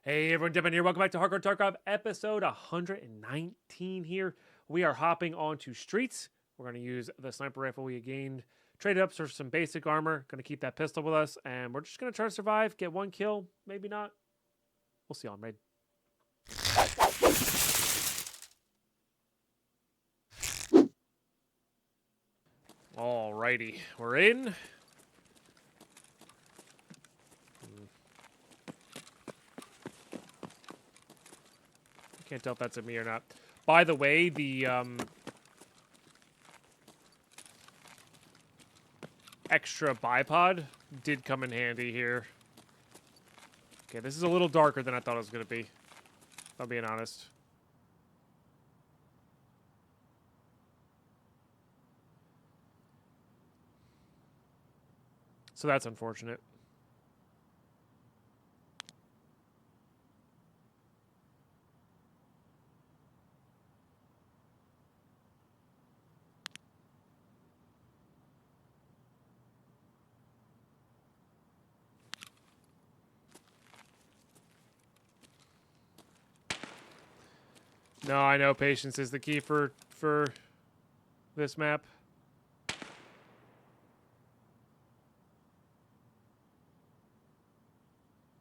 Hey everyone, Deadpine here. Welcome back to Hardcore Tarkov, episode 119 here. We are hopping onto streets. We're going to use the sniper rifle we gained, trade it up for some basic armor. Going to keep that pistol with us, and we're just going to try to survive, get one kill, maybe not. We'll see on raid. Alrighty, we're in. Can't tell if that's a me or not. By the way, the extra bipod did come in handy here. Okay, this is a little darker than I thought it was going to be, if I'm being honest. So that's unfortunate. No, I know patience is the key for this map.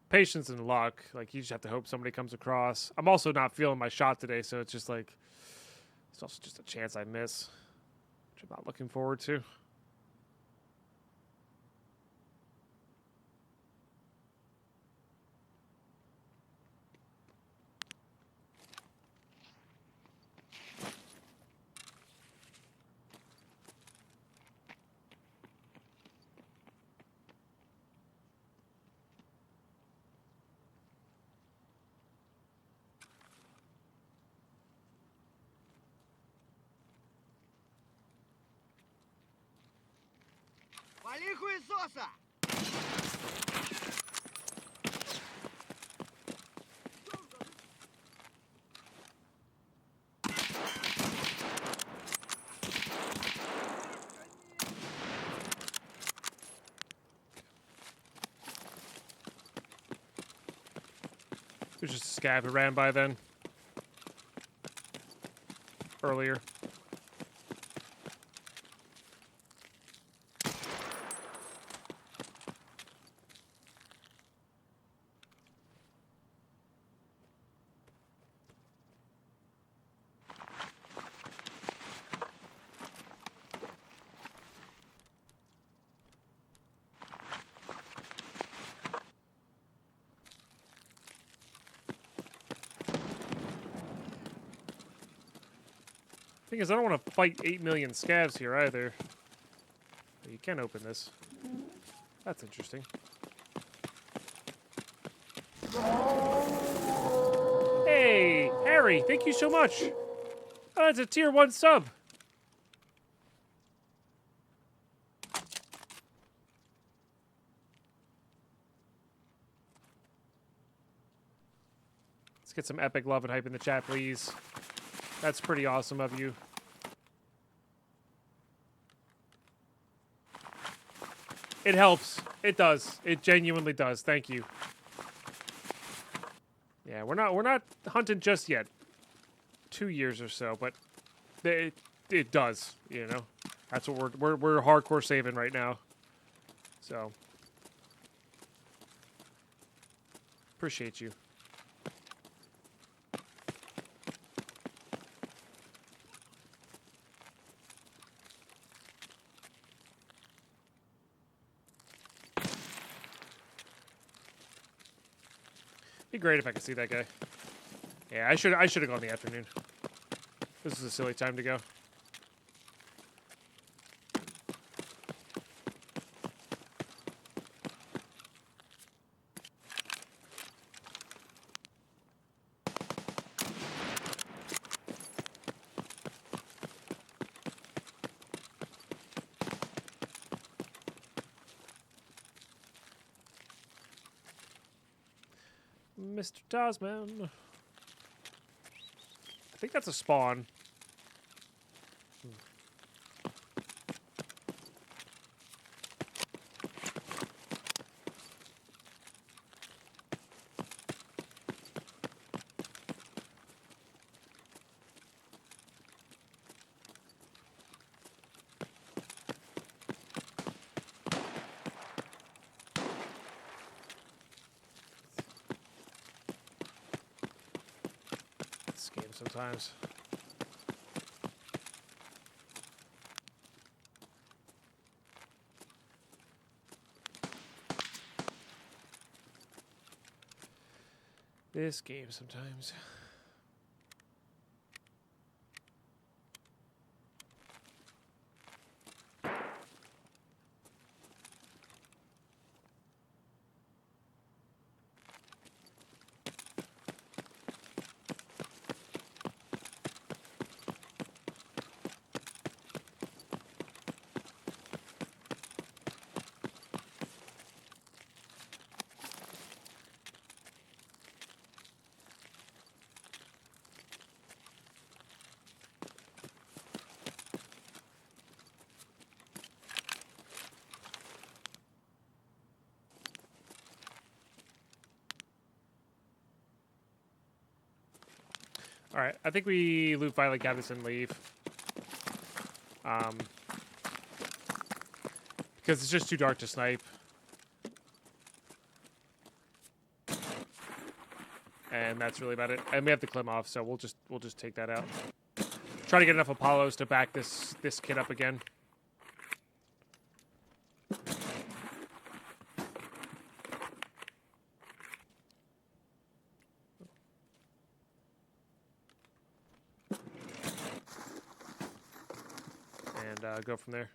Patience and luck. Like, you just have to hope somebody comes across. I'm also not feeling my shot today, so it's just like, it's also just a chance I miss, which I'm not looking forward to. Вали хуесоса! There's just a scav who ran by then. Earlier. Thing is, I don't want to fight 8 million scavs here either. But you can open this. That's interesting. Hey, Harry, thank you so much. Oh, that's a tier 1 sub. Let's get some epic love and hype in the chat, please. That's pretty awesome of you. It helps. It does. It genuinely does. Thank you. Yeah, we're not hunting just yet. 2 years or so, but it does, you know. That's what we're hardcore saving right now. So appreciate you. Be great if I could see that guy. Yeah, I should have gone the afternoon. This is a silly time to go. Mr. Tasman. I think that's a spawn. game sometimes. This game sometimes. All right, I think we loot Violet Cabinets and leave. Because it's just too dark to snipe. And that's really about it. And we have the Klim off, so we'll just take that out. Try to get enough Apollos to back this kit up again. And go from there.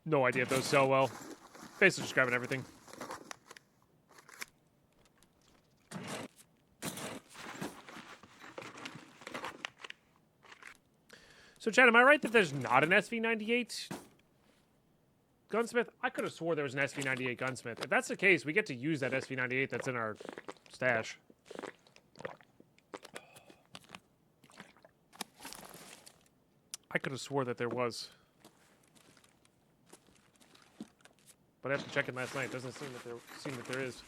No idea if those sell well. Basically just grabbing everything. So Chad, am I right that there's not an SV98 gunsmith? I could have swore there was an SV98 gunsmith. If that's the case, we get to use that SV98 that's in our stash. I could have swore that there was. But after checking last night, it doesn't seem that there is.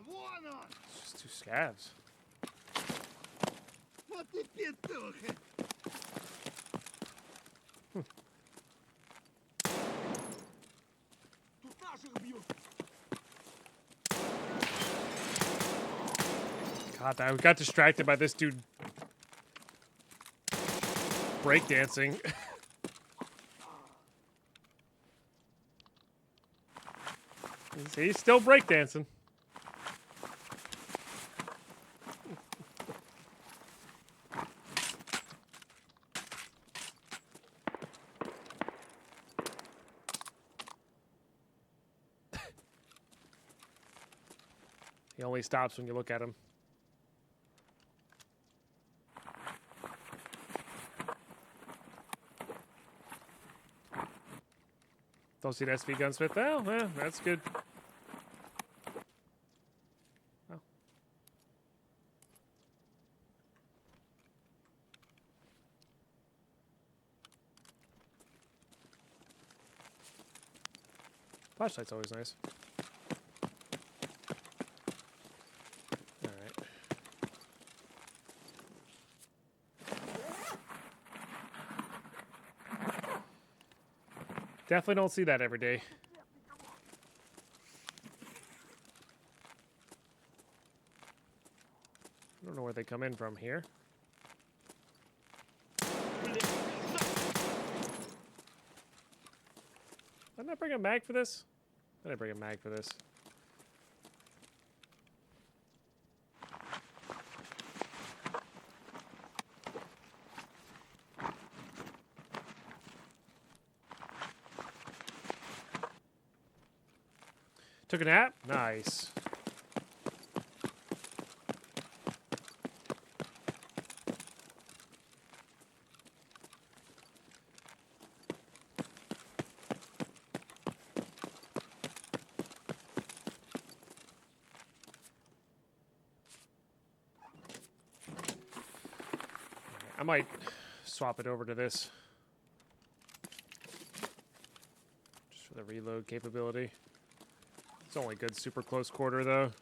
Вон он! It's just two scavs. Вот ты петух! Тут наших бьют! God, I got distracted by this dude breakdancing. He's still breakdancing. He only stops when you look at him. Don't see an SV gunsmith. Oh, well, that's good. Oh. Flashlight's always nice. Definitely don't see that every day. I don't know where they come in from here. Didn't I bring a mag for this? Did I bring a mag for this? Took a nap? Nice. I might swap it over to this. Just for the reload capability. It's only good super close quarter though.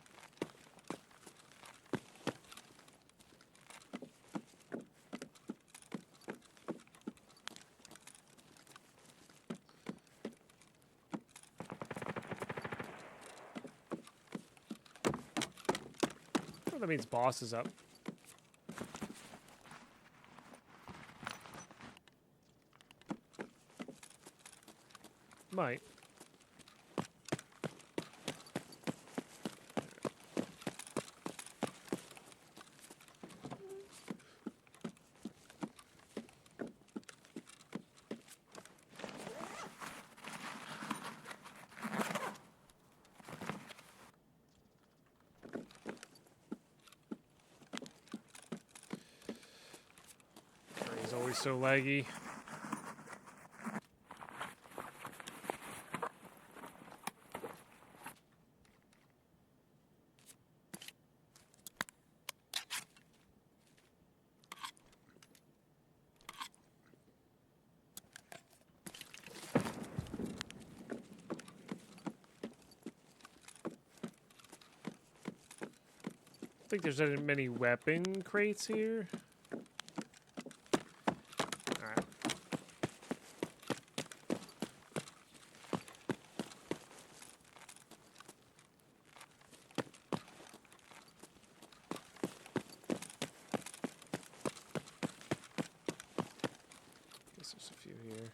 Oh, that means boss is up. Might. He's always so laggy. I don't think there's any many weapon crates here. Alright. Guess there's a few here.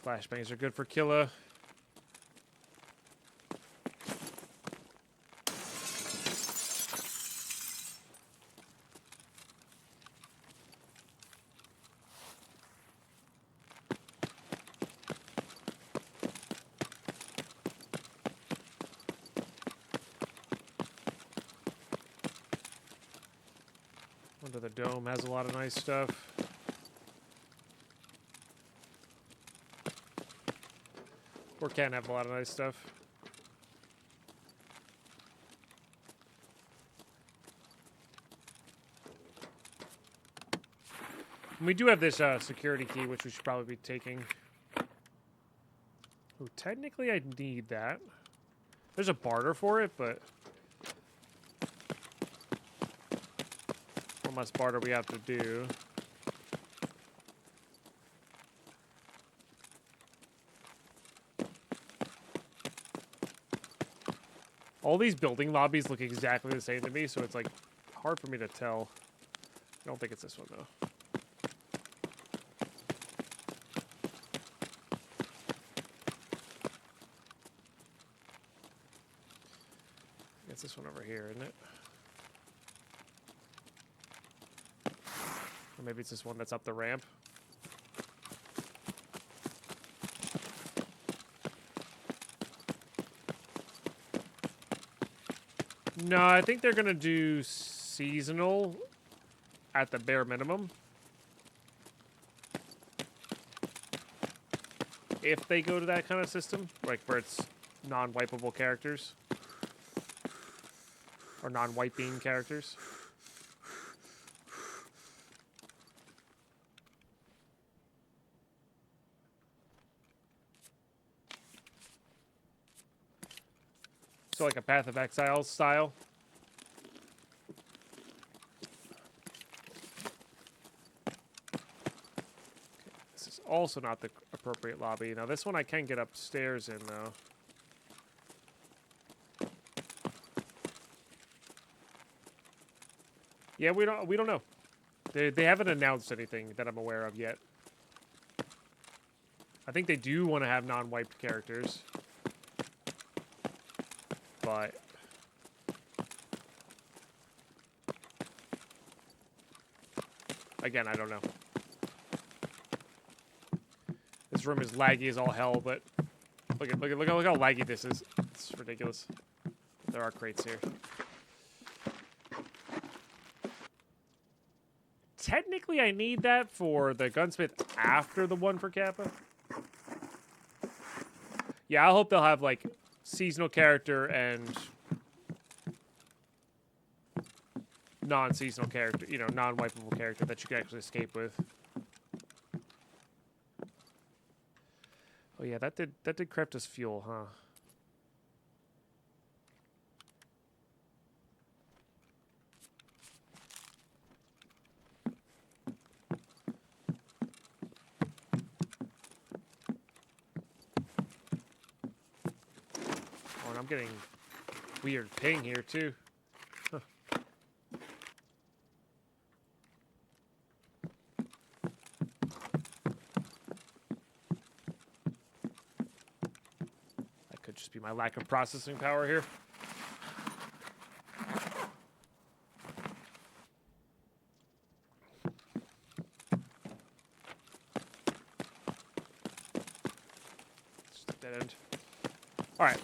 Flashbangs are good for Killa. Under the dome has a lot of nice stuff. Or can have a lot of nice stuff. And we do have this security key, which we should probably be taking. Oh, technically I need that. There's a barter for it, but one less barter we have to do. All these building lobbies look exactly the same to me, so it's like hard for me to tell. I don't think it's this one though. It's this one over here, isn't it? Or maybe it's this one that's up the ramp. No, I think they're going to do seasonal at the bare minimum. If they go to that kind of system, like where it's non-wipeable characters. Or non-wiping characters. So like a Path of Exile style. This is also not the appropriate lobby. Now this one I can get upstairs in though. Yeah, we don't know. They haven't announced anything that I'm aware of yet. I think they do want to have non-wiped characters. But Again, I don't know. This room is laggy as all hell, but look how laggy this is. It's ridiculous. There are crates here. Technically, I need that for the gunsmith after the one for Kappa. Yeah, I hope they'll have, like, seasonal character and non-seasonal character, you know, non-wipeable character that you can actually escape with. Oh yeah, that did craft us fuel, huh? Oh, and I'm getting weird ping here too. Huh. That could just be my lack of processing power here. Dead end. All right.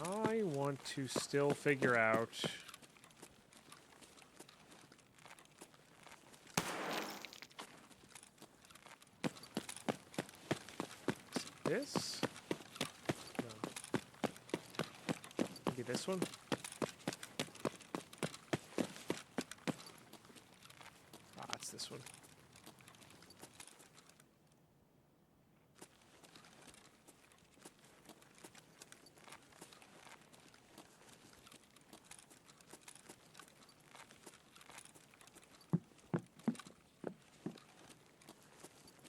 I want to still figure out this. No. Maybe this one. It's this one.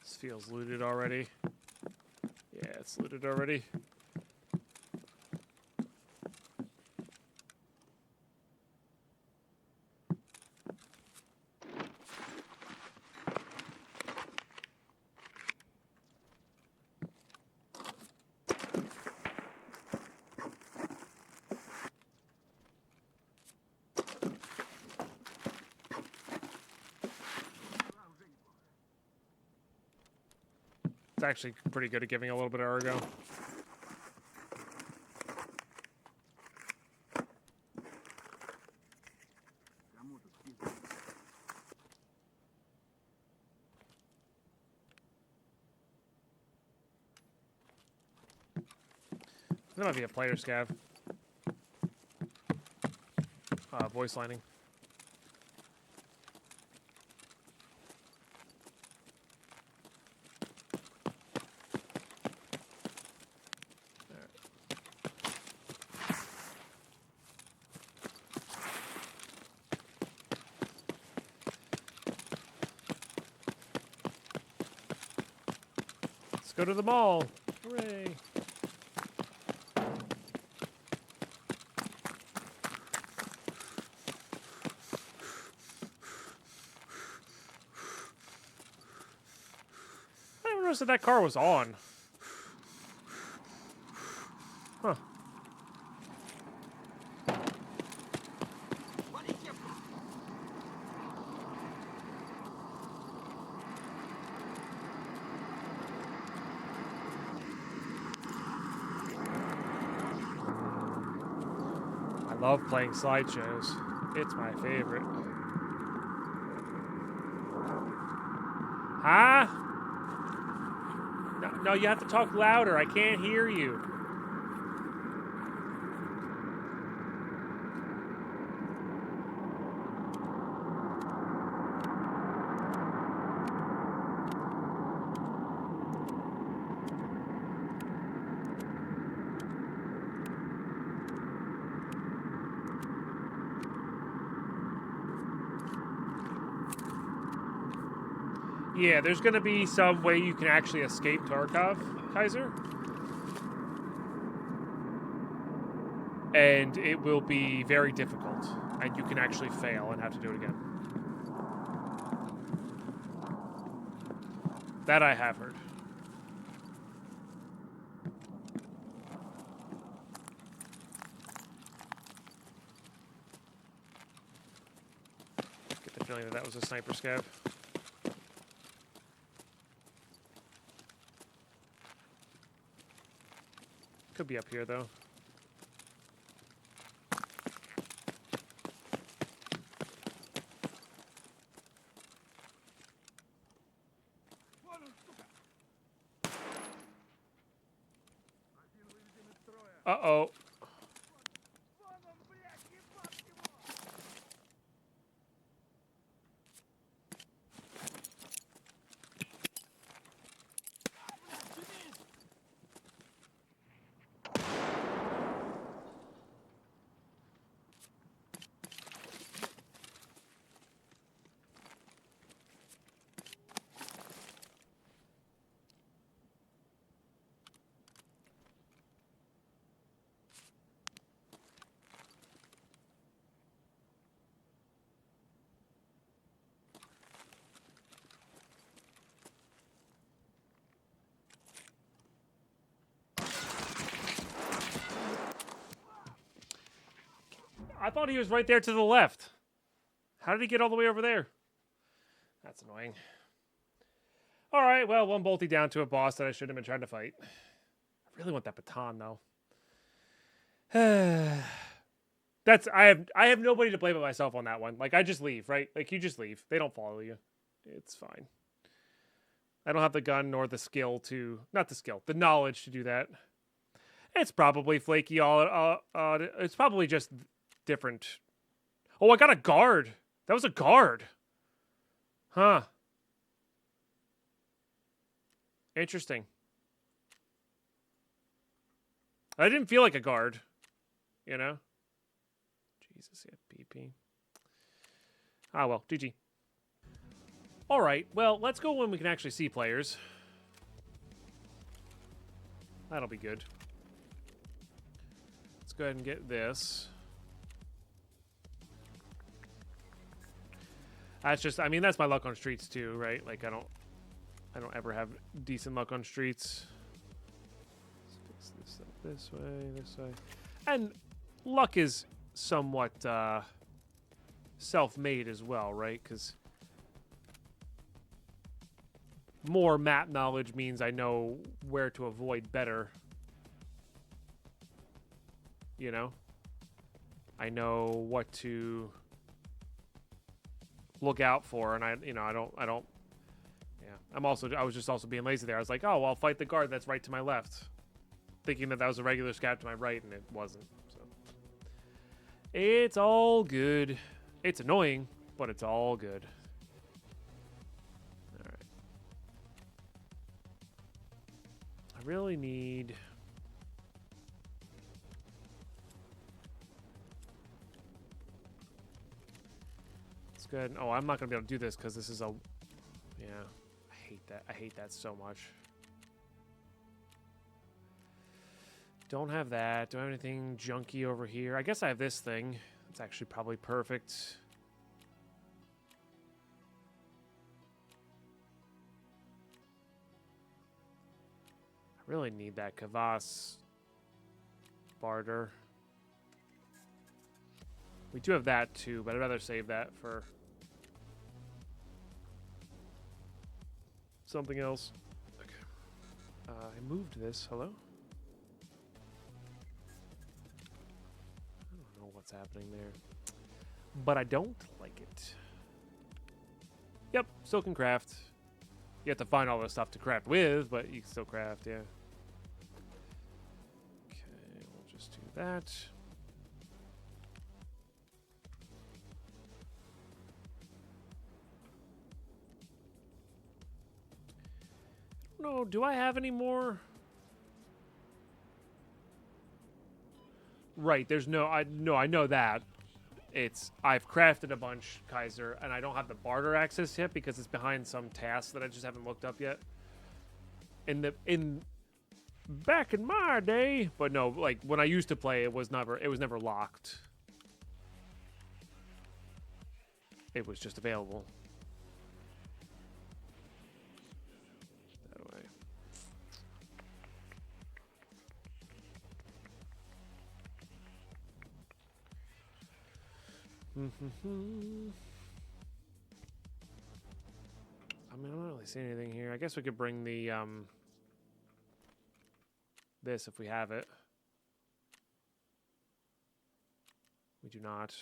This feels looted already. Yeah, it's looted already. It's actually pretty good at giving a little bit of ergo. That might be a player scav. Voice lining. Let's go to the mall. Hooray. I didn't notice that car was on. Huh. I love playing slideshows. It's my favorite. Huh? No, you have to talk louder. I can't hear you. Yeah, there's going to be some way you can actually escape Tarkov, Kaiser. And it will be very difficult. And you can actually fail and have to do it again. That I have heard. feeling that that was a sniper scav. Could be up here, though. Вон он, сука! Один выведен из строя. Uh-oh. Вон он, блядь, ебать его! Блядь, Денис! I thought he was right there to the left. How did he get all the way over there? That's annoying. All right, well, one bolty down to a boss that I shouldn't have been trying to fight. I really want that baton, though. I have nobody to blame but myself on that one. Like, I just leave, right? Like, you just leave. They don't follow you. It's fine. I don't have the gun nor the skill to... Not the skill. The knowledge to do that. It's probably flaky. It's probably just different. Oh, I got a guard. That was a guard. Huh. Interesting. I didn't feel like a guard. You know? Jesus, yeah, PP. Ah, well, GG. All right, well, let's go when we can actually see players. That'll be good. Let's go ahead and get this. That's just, I mean, that's my luck on streets too, right? Like, I don't ever have decent luck on streets. Let's fix this up this way. And luck is somewhat self-made as well, right? Because more map knowledge means I know where to avoid better. You know? I know what to look out for, and I don't yeah. I was just also being lazy there. I was like, oh, well, I'll fight the guard that's right to my left. Thinking that was a regular scav to my right, and it wasn't. So it's all good. It's annoying, but it's all good. Alright. I really need... Let's go ahead and... Oh, I'm not going to be able to do this because this is a... Yeah. I hate that. I hate that so much. Don't have that. Don't have anything junky over here. I guess I have this thing. It's actually probably perfect. I really need that Kvass barter. We do have that too, but I'd rather save that for something else. Okay. I moved this. Hello? What's happening there, but I don't like it. Yep, still can craft. You have to find all this stuff to craft with, but you can still craft, yeah. Okay, we'll just do that. No, do I have any more? Right, there's no, I know that. I've crafted a bunch, Kaiser, and I don't have the barter access yet because it's behind some task that I just haven't looked up yet. Back in my day, but no, like when I used to play, it was never locked. It was just available. That way. mean, I'm not really seeing anything here. I guess we could bring the this if we have it. We do not.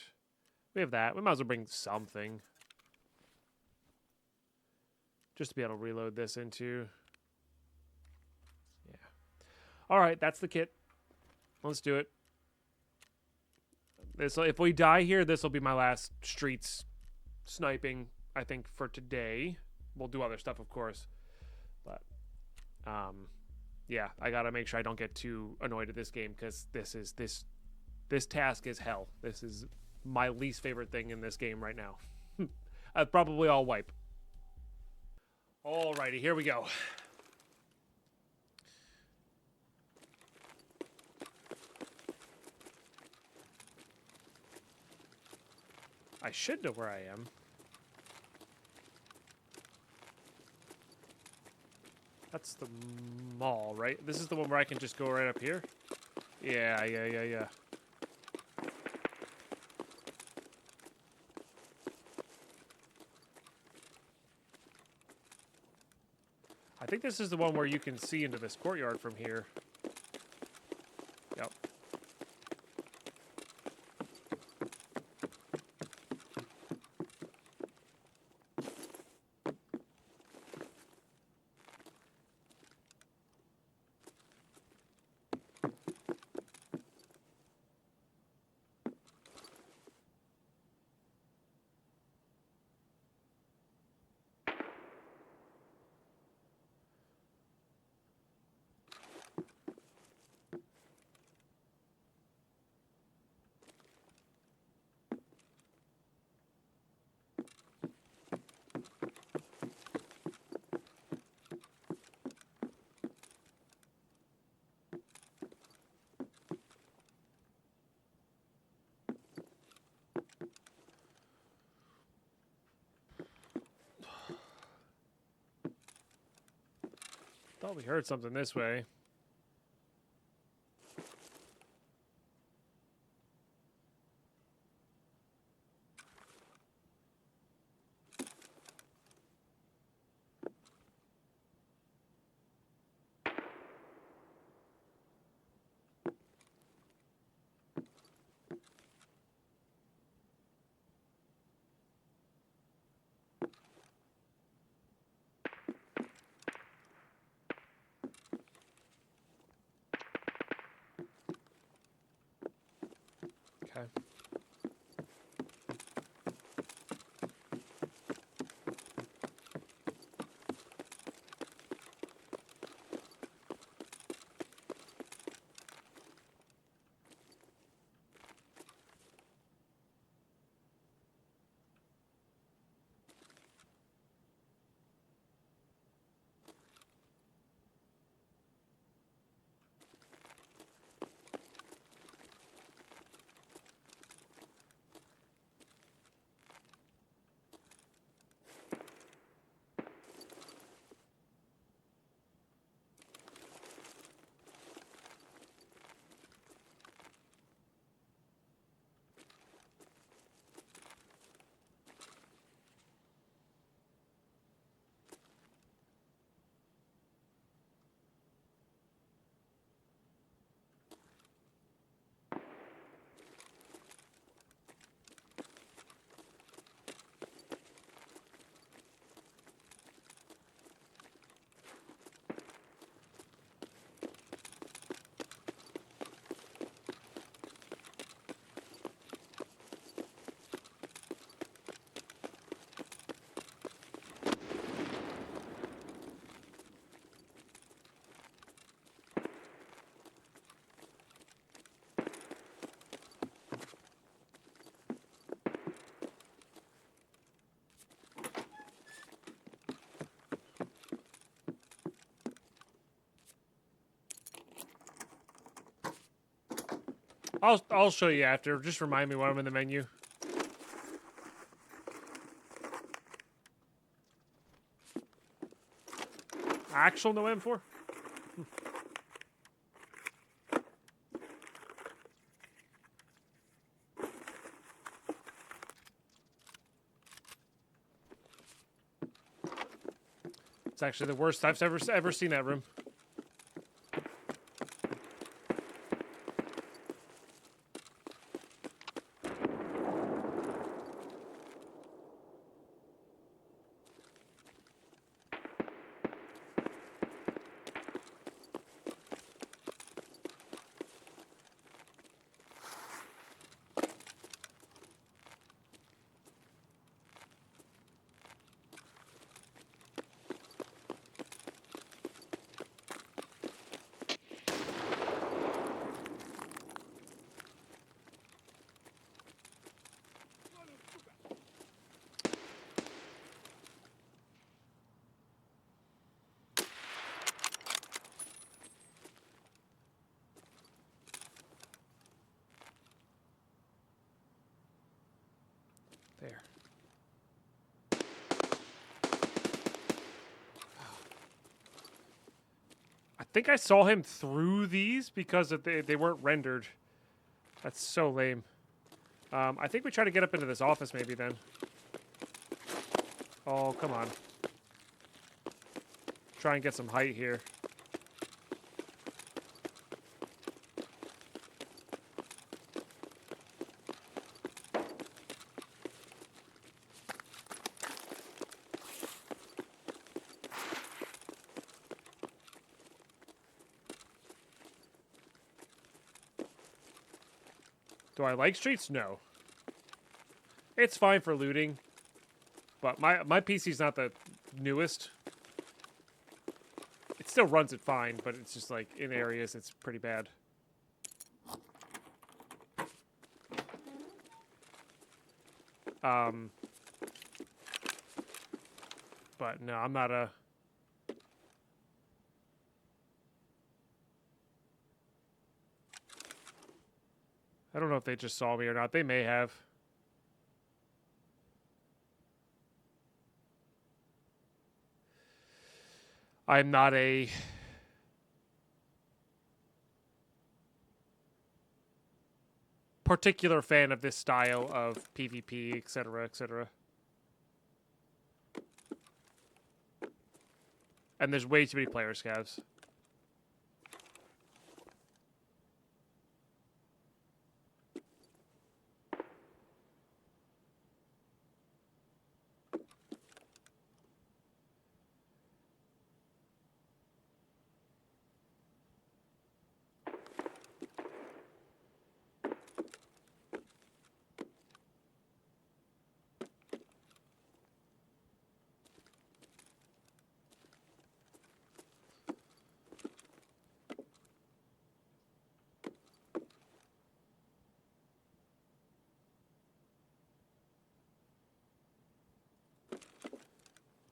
We have that. We might as well bring something. Just to be able to reload this into. Yeah. All right, that's the kit. Let's do it. If we die here, this will be my last streets sniping, I think, for today. We'll do other stuff, of course. But, yeah, I got to make sure I don't get too annoyed at this game because this task is hell. This is my least favorite thing in this game right now. I'd probably all wipe. Alrighty, here we go. I should know where I am. That's the mall, right? This is the one where I can just go right up here? Yeah. I think this is the one where you can see into this courtyard from here. Yep. Thought we heard something this way. Okay. I'll show you after. Just remind me when I'm in the menu. Actual no M4? It's actually the worst I've ever seen that room. There. I think I saw him through these because they weren't rendered. That's so lame. I think we try to get up into this office maybe then. Oh, come on. Try and get some height here. Do I like streets? No. It's fine for looting, but my PC's not the newest. It still runs it fine, but it's just like in areas it's pretty bad. But no, I'm not a... I don't know if they just saw me or not. They may have. I'm not a... particular fan of this style of PvP, etc., etc. And there's way too many player scavs.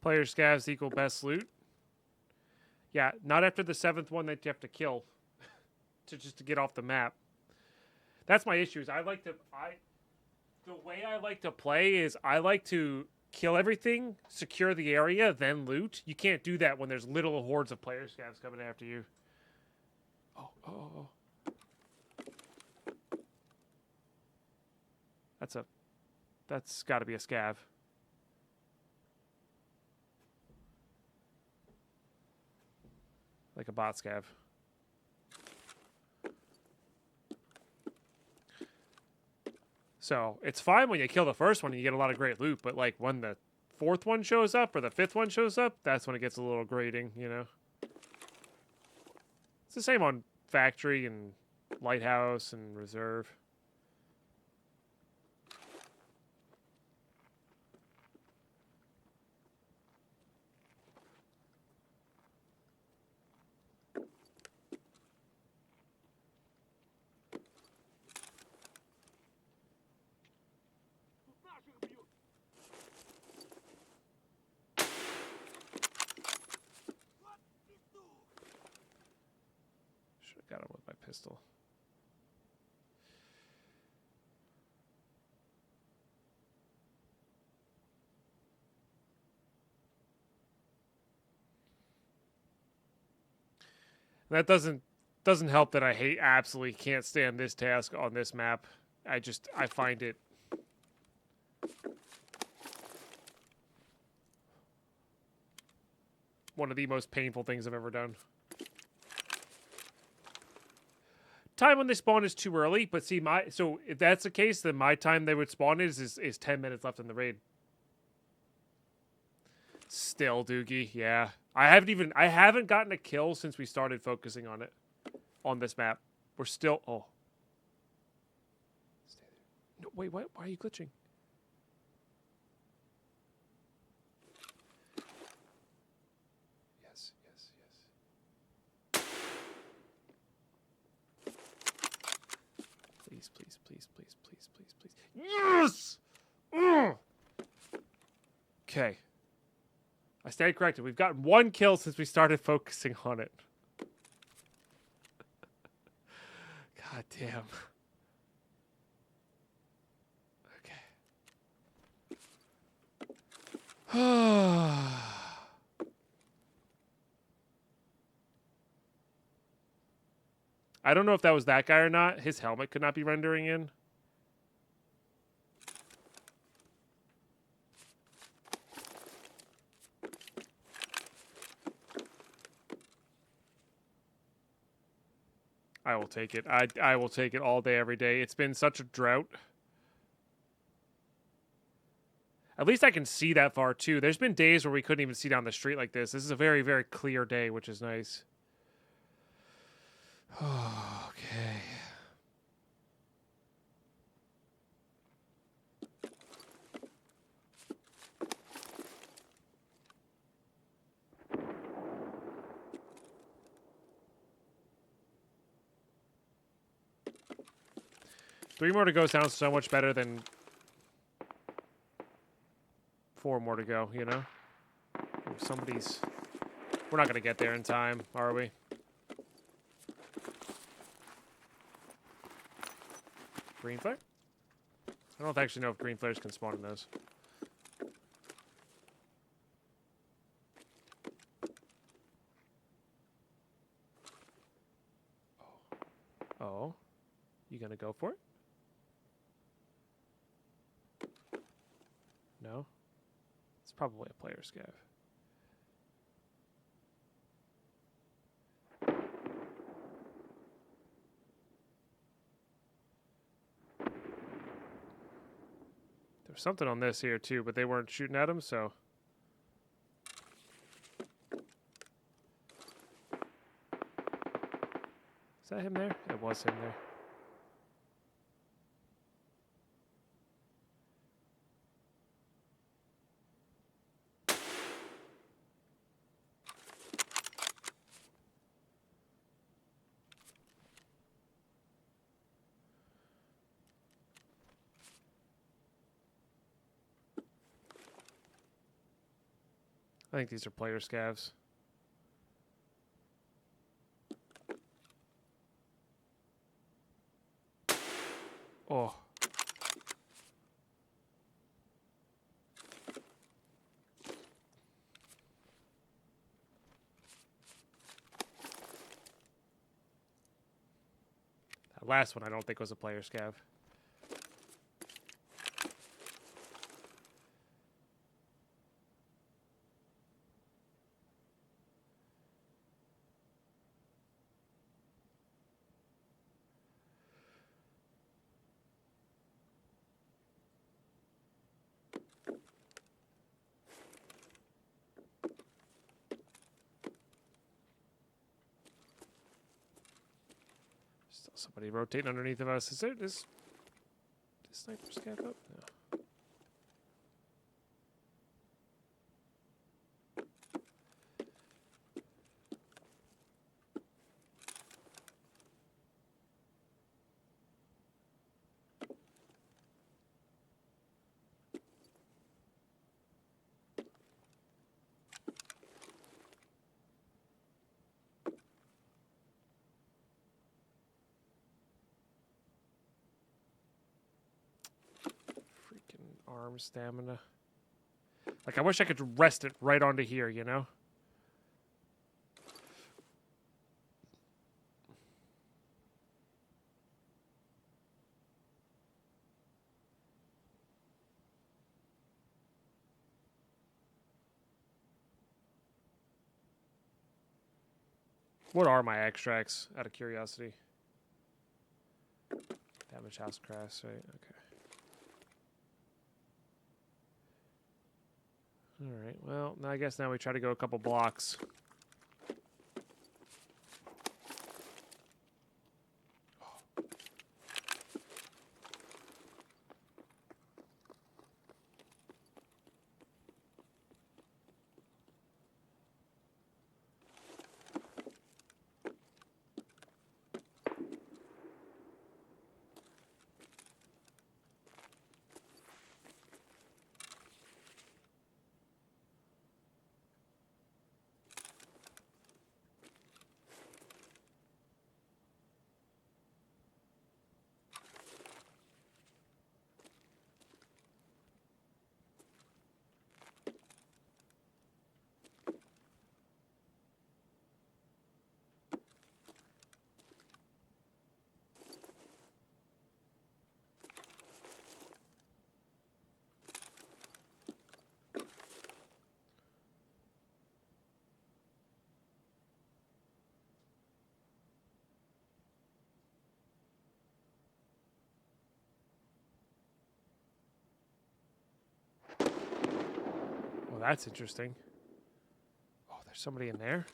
Player scavs equal best loot. Yeah, not after the 7th one that you have to kill to get off the map. That's my issue. Is the way I like to play is I like to kill everything, secure the area, then loot. You can't do that when there's little hordes of player scavs coming after you. Oh. That's got to be a scav. Like a bot scav. So, it's fine when you kill the first one and you get a lot of great loot, but like when the 4th one shows up or the 5th one shows up, that's when it gets a little grating, you know? It's the same on Factory and Lighthouse and Reserve. Тут наших бьют. Вот петух. Should have got him with my pistol. That doesn't help that I absolutely can't stand this task on this map. I find it one of the most painful things I've ever done. Time when they spawn is too early, but see so if that's the case, then my time they would spawn is 10 minutes left in the raid. Still, Doogie, yeah. I haven't gotten a kill since we started focusing on it on this map. We're still Stay there. No, wait, what? Why are you glitching? Yes. Please. Yes! Okay. I stand corrected. We've gotten 1 kill since we started focusing on it. God damn. Okay. I don't know if that was that guy or not. His helmet could not be rendering in. I will take it. I will take it all day, every day. It's been such a drought. At least I can see that far, too. There's been days where we couldn't even see down the street like this. This is a very, very clear day, which is nice. Okay. Three more to go sounds so much better than 4 more to go, you know? Somebody's... We're not going to get there in time, are we? Green flare? I don't actually know if green flares can spawn in those. Oh. You going to go for it? No? It's probably a player scav. There's something on this here too, but they weren't shooting at him, so... Is that him there? It was him there. I think these are player scavs. Oh. That last one I don't think was a player scav. Somebody rotating underneath of us. Is there this sniper scav up? No. Arm stamina. Like, I wish I could rest it right onto here, you know? What are my extracts, out of curiosity? Damage house crash, right? Okay. Alright, well, I guess now we try to go a couple blocks. Well, that's interesting. Oh, there's somebody in there?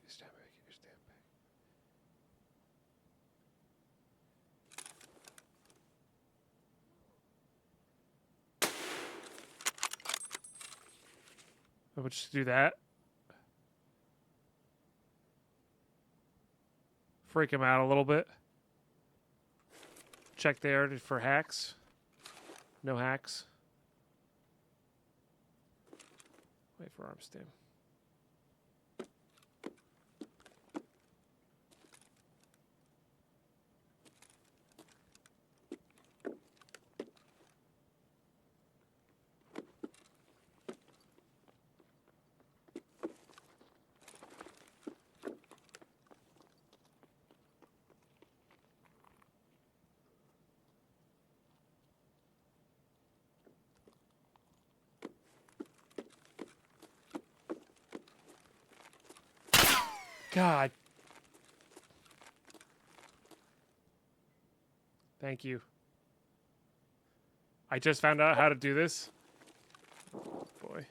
Stand back, stand back. We'll just do that. Freak him out a little bit. Check there for hacks. No hacks. Wait for arm stim. God. Thank you. I just found out how to do this. Oh, boy.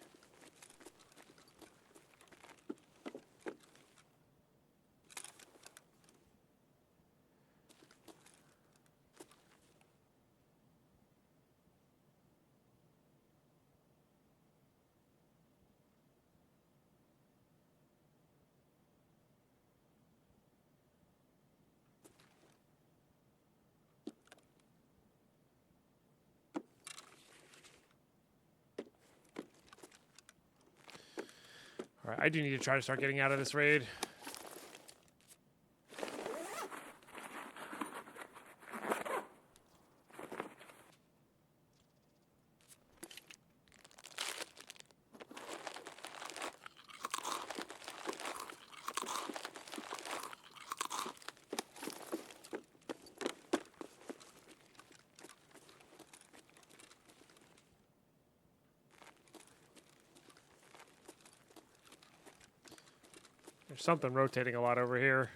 All right, I do need to try to start getting out of this raid. There's something rotating a lot over here.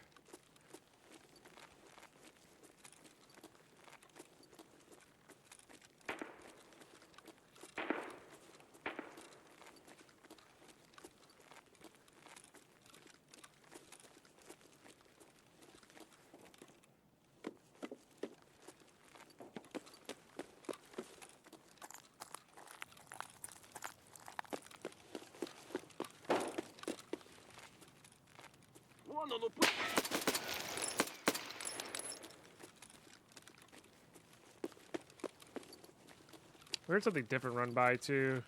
We heard something different run by too.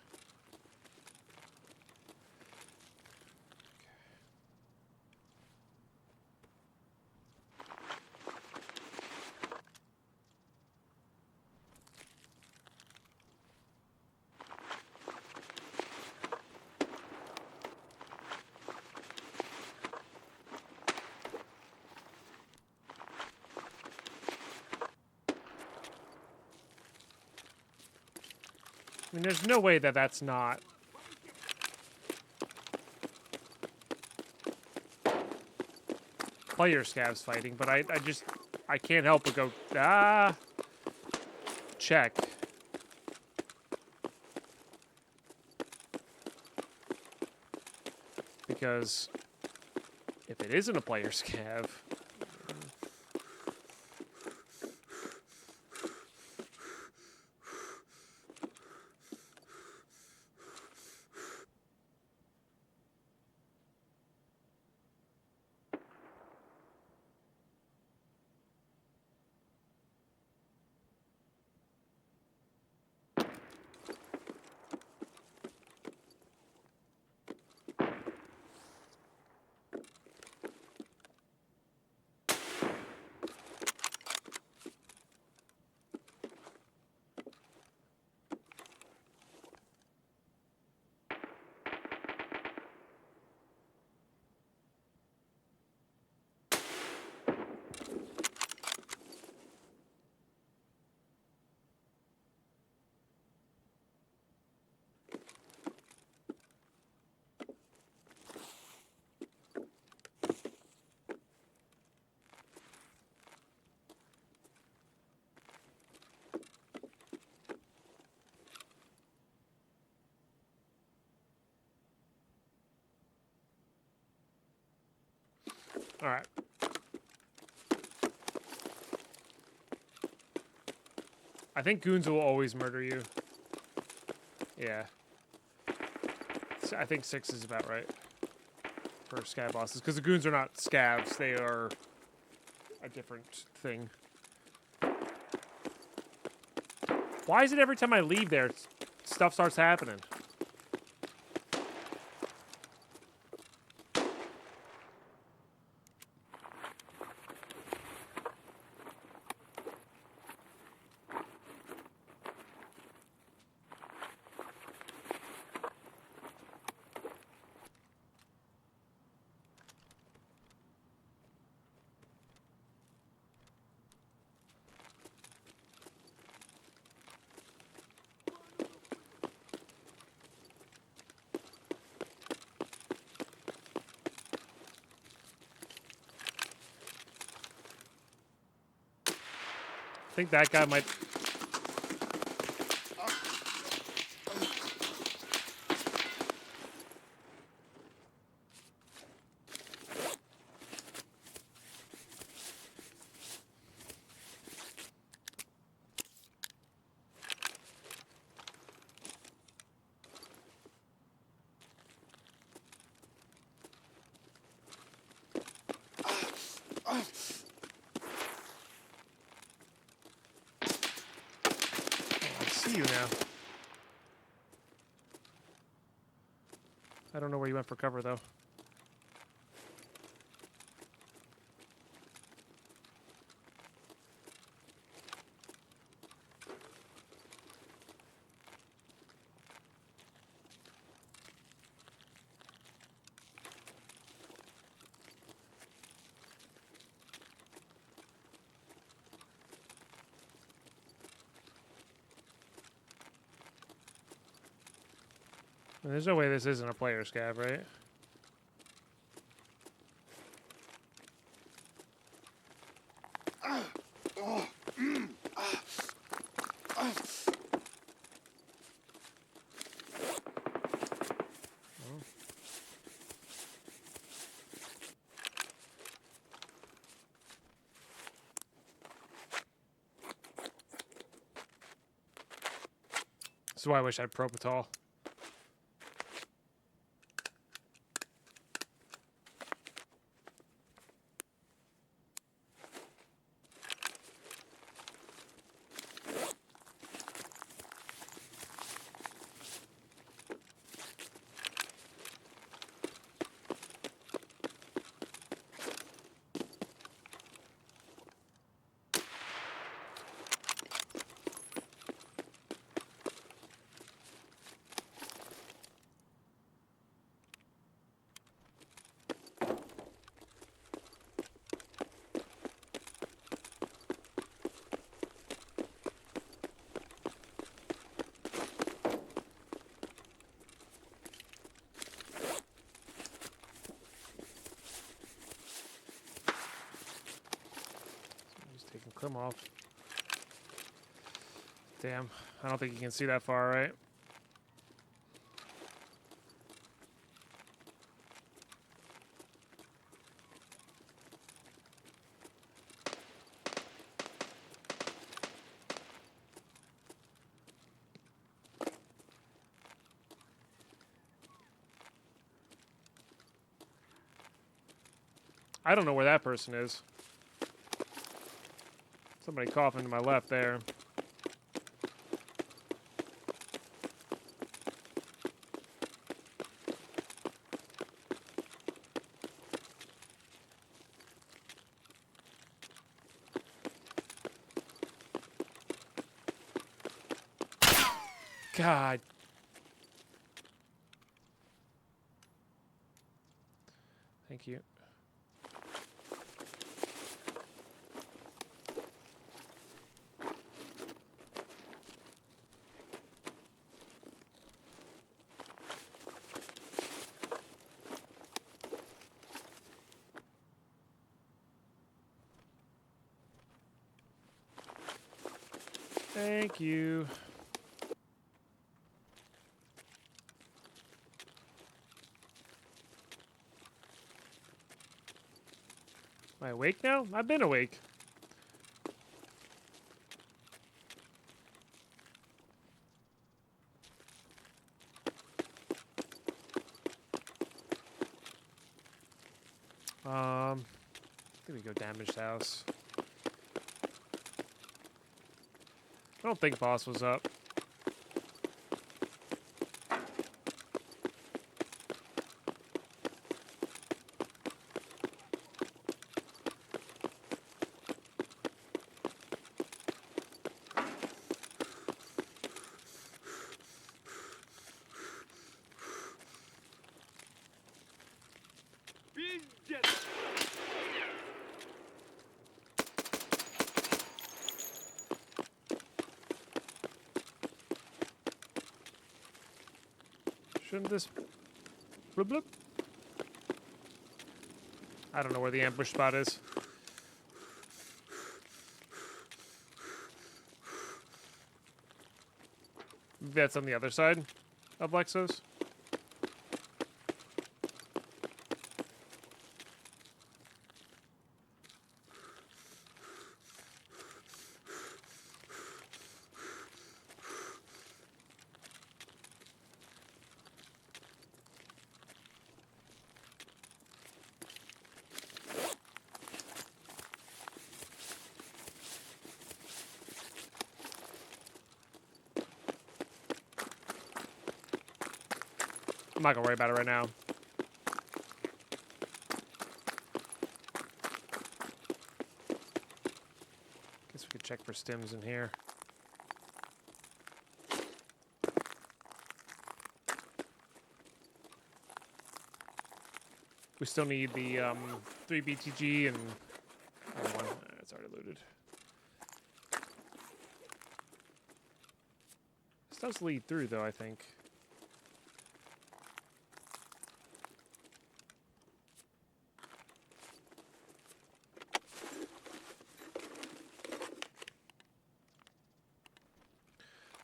I mean, there's no way that that's not... player scavs fighting, but I can't help but go, check. Because if it isn't a player scav... All right. I think goons will always murder you. Yeah. I think 6 is about right for scav bosses. Because the goons are not scavs. They are a different thing. Why is it every time I leave there, stuff starts happening? I think that guy might... I see you now. I don't know where you went for cover, though. There's no way this isn't a player scav, right? This is why I wish I had Propital. come off. Damn, I don't think you can see that far, right? I don't know where that person is. Somebody coughing to my left there. God. Thank you. Thank you. Am I awake now? I've been awake. I think we go damaged house. I don't think boss was up. Пиздец! Shouldn't this... Bloop, bloop. I don't know where the ambush spot is. That's on the other side of Lexos. I'm not gonna worry about it right now. Guess we could check for stims in here. We still need the 3 BTG and one. It's already looted. This does lead through though, I think.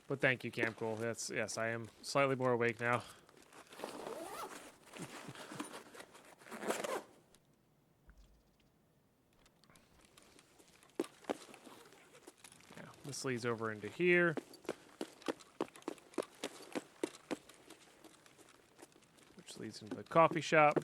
But thank you, Camp Cool. That's, yes, I am slightly more awake now. Yeah, this leads over into here. Which leads into the coffee shop.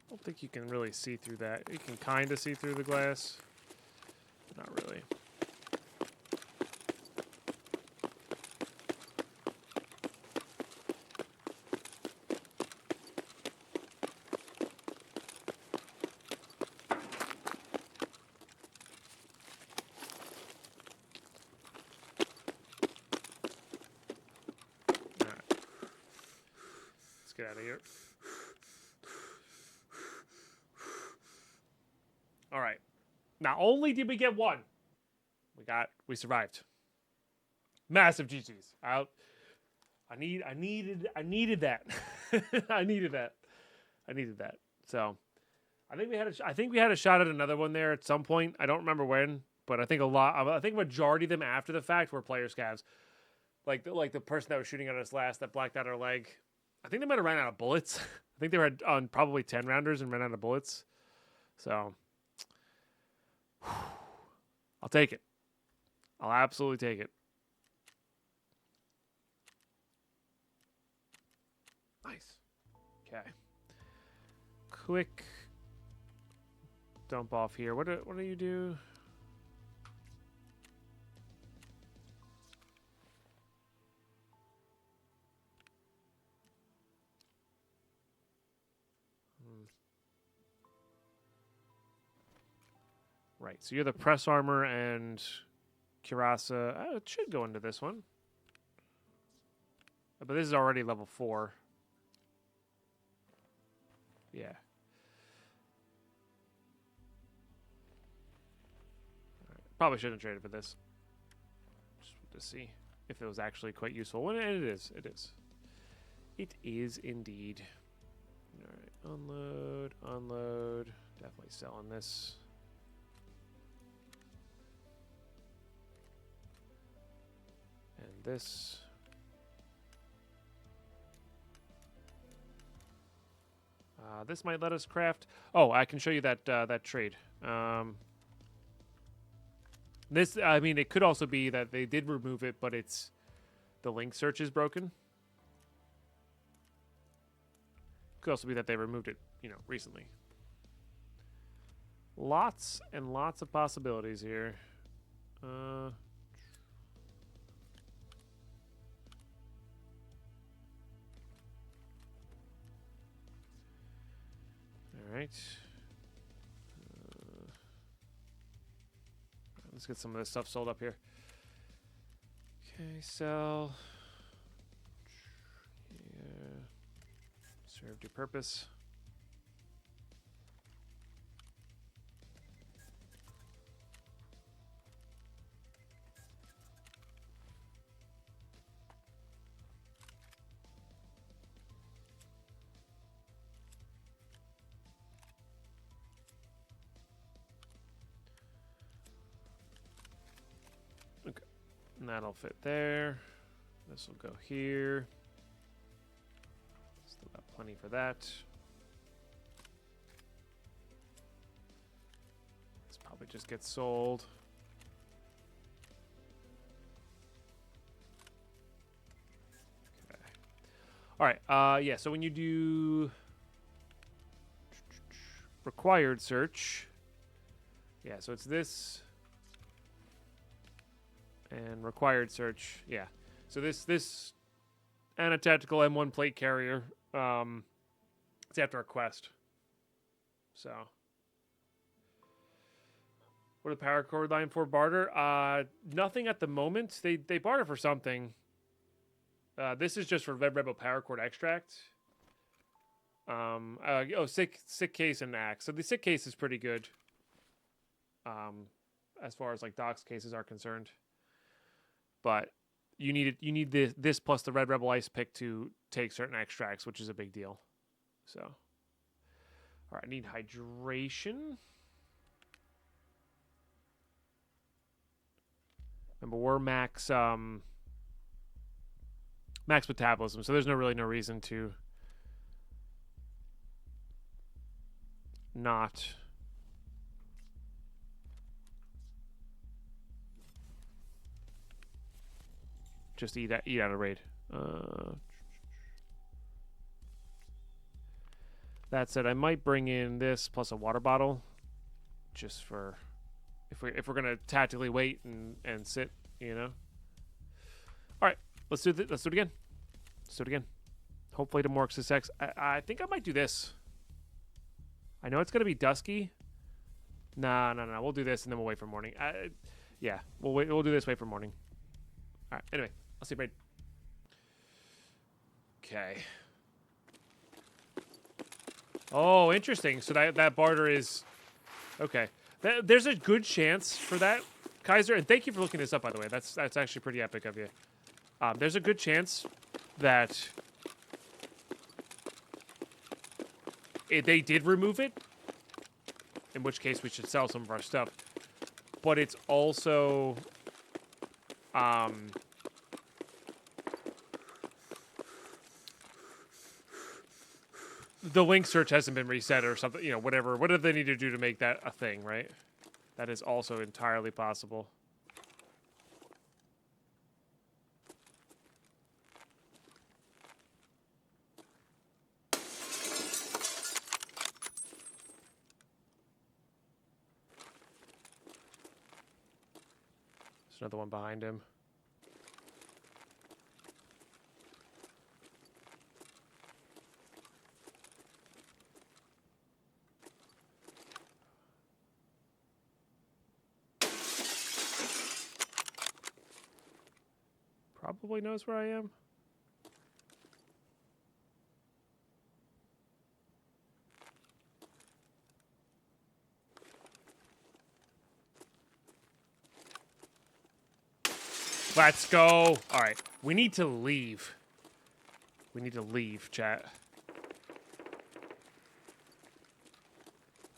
I don't think you can really see through that. You can kind of see through the glass. Not really. get out of here. All right. Not only did we get one, we survived. Massive GGs. I needed that. I needed that. So I think we had a shot at another one there at some point. I don't remember when, but I think majority of them after the fact were player scavs. Like the person that was shooting at us last that blacked out our leg. I think they might have ran out of bullets. I think they were on probably 10 rounders and ran out of bullets. So I'll take it. I'll absolutely take it. Nice. Okay. Quick dump off here. What do you do? Right. So you're the press armor and Kirasa. Oh, it should go into this one. But this is already level 4. Yeah. Right. Probably shouldn't have traded for this. Just to see if it was actually quite useful. And it is. It is. It is indeed. All right. Unload. Unload. Definitely selling this. And this. This might let us craft. Oh, I can show you that that trade. This, I mean, it could also be that they did remove it, but it's the link search is broken. Could also be that they removed it, recently. Lots and lots of possibilities here. All right. Let's get some of this stuff sold up here. Okay, sell. Yeah. Served your purpose. And that'll fit there. This will go here. Still got plenty for that. This probably just gets sold. Okay. All right. Yeah. So when you do required search, yeah. So it's this. And required search, yeah. So this and a tactical M1 plate carrier, it's after a quest. So, what are the power cord line for barter? Nothing at the moment. They barter for something. This is just for Red Rebel power cord extract. Sick case and axe. So the sick case is pretty good. As far as like Doc's cases are concerned. But you need this plus the Red Rebel Ice pick to take certain extracts, which is a big deal. So, all right, I need hydration. Remember, we're max metabolism, so there's no reason to not. Just eat out of raid. That said, I might bring in this plus a water bottle, just for if we're gonna tactically wait and sit, All right, let's do it. Let's do it again. Let's do it again. Hopefully to more success. I think I might do this. I know it's gonna be dusky. No. We'll do this and then we'll wait for morning. Yeah, we'll wait. We'll do this. Wait for morning. All right. Anyway. I'll see raid. Okay. Oh, interesting. So that barter is okay. There's a good chance for that, Kaiser. And thank you for looking this up, by the way. That's actually pretty epic of you. There's a good chance that they did remove it. In which case, we should sell some of our stuff. But it's also, the link search hasn't been reset or something, you know, whatever they need to do to make that a thing, right? That is also entirely possible. There's another one behind him. Probably knows where I am. Let's go. All right. We need to leave. We need to leave, chat.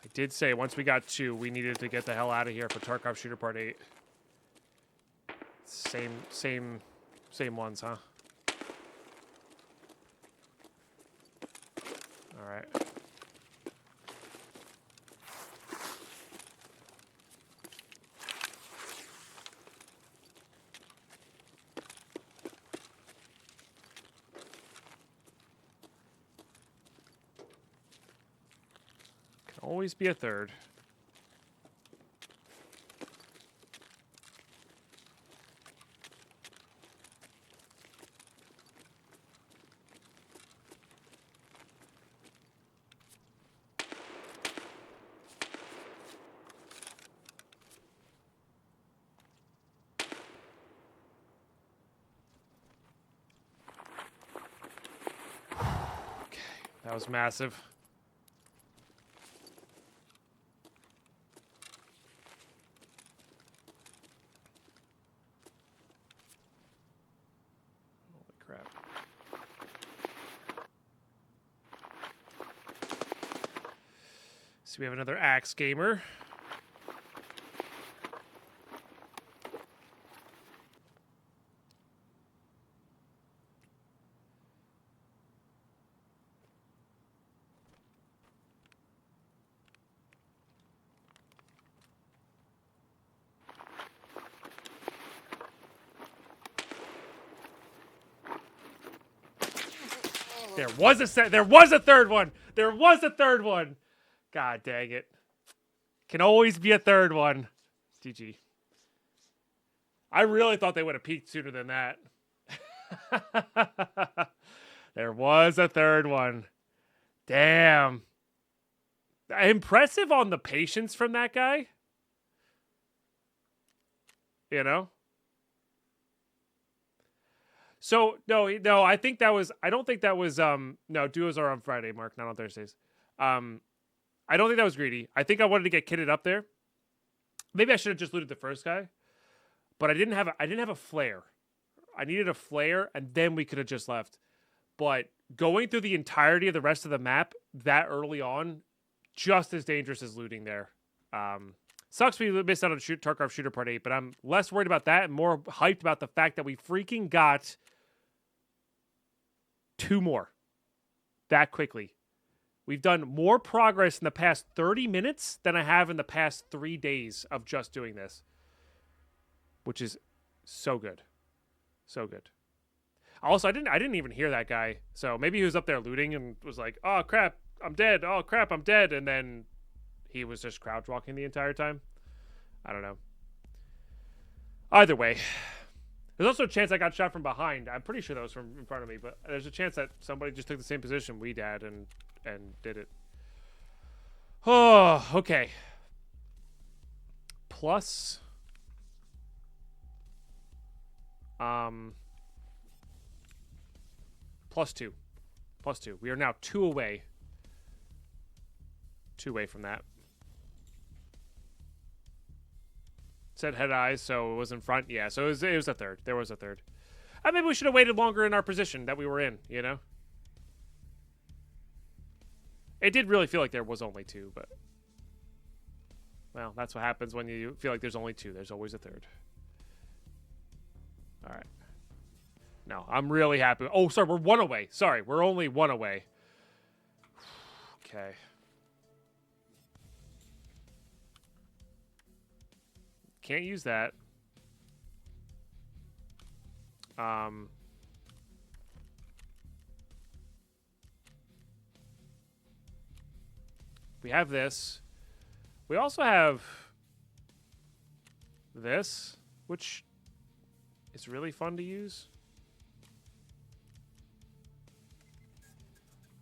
I did say once we got 2, we needed to get the hell out of here for Tarkov Shooter Part 8. Same ones, huh? All right. Can always be a third. That was massive. Holy crap. So we have another axe gamer. There was a third one. There was a third one. God dang it. Can always be a third one. GG. I really thought they would have peaked sooner than that. There was a third one. Damn. Impressive on the patience from that guy. You know? So no, I think that was. I don't think that was. No, duos are on Friday, Mark, not on Thursdays. I don't think that was greedy. I think I wanted to get kitted up there. Maybe I should have just looted the first guy, but I didn't have a flare. I needed a flare, and then we could have just left. But going through the entirety of the rest of the map that early on, just as dangerous as looting there. Sucks we missed out on Tarkov Shooter Part 8, but I'm less worried about that and more hyped about the fact that we freaking got 2 more that quickly. We've done more progress in the past 30 minutes than I have in the past 3 days of just doing this, which is so good. So good. Also, I didn't even hear that guy. So maybe he was up there looting and was like, "Oh crap, I'm dead. Oh crap, I'm dead." And then he was just crouch walking the entire time. I don't know. Either way, there's also a chance I got shot from behind. I'm pretty sure that was from in front of me, but there's a chance that somebody just took the same position we did and did it. Oh, okay. Plus, plus 2. We are now 2 away 2 away from that. Said head eyes, so it was in front. Yeah, so it was a third. There was a third. Maybe we should have waited longer in our position that we were in, you know? It did really feel like there was only 2, but... Well, that's what happens when you feel like there's only 2. There's always a third. All right. No, I'm really happy. Oh, sorry, we're 1 away. Sorry, we're only 1 away. Okay. Can't use that. We have this. We also have this, which is really fun to use.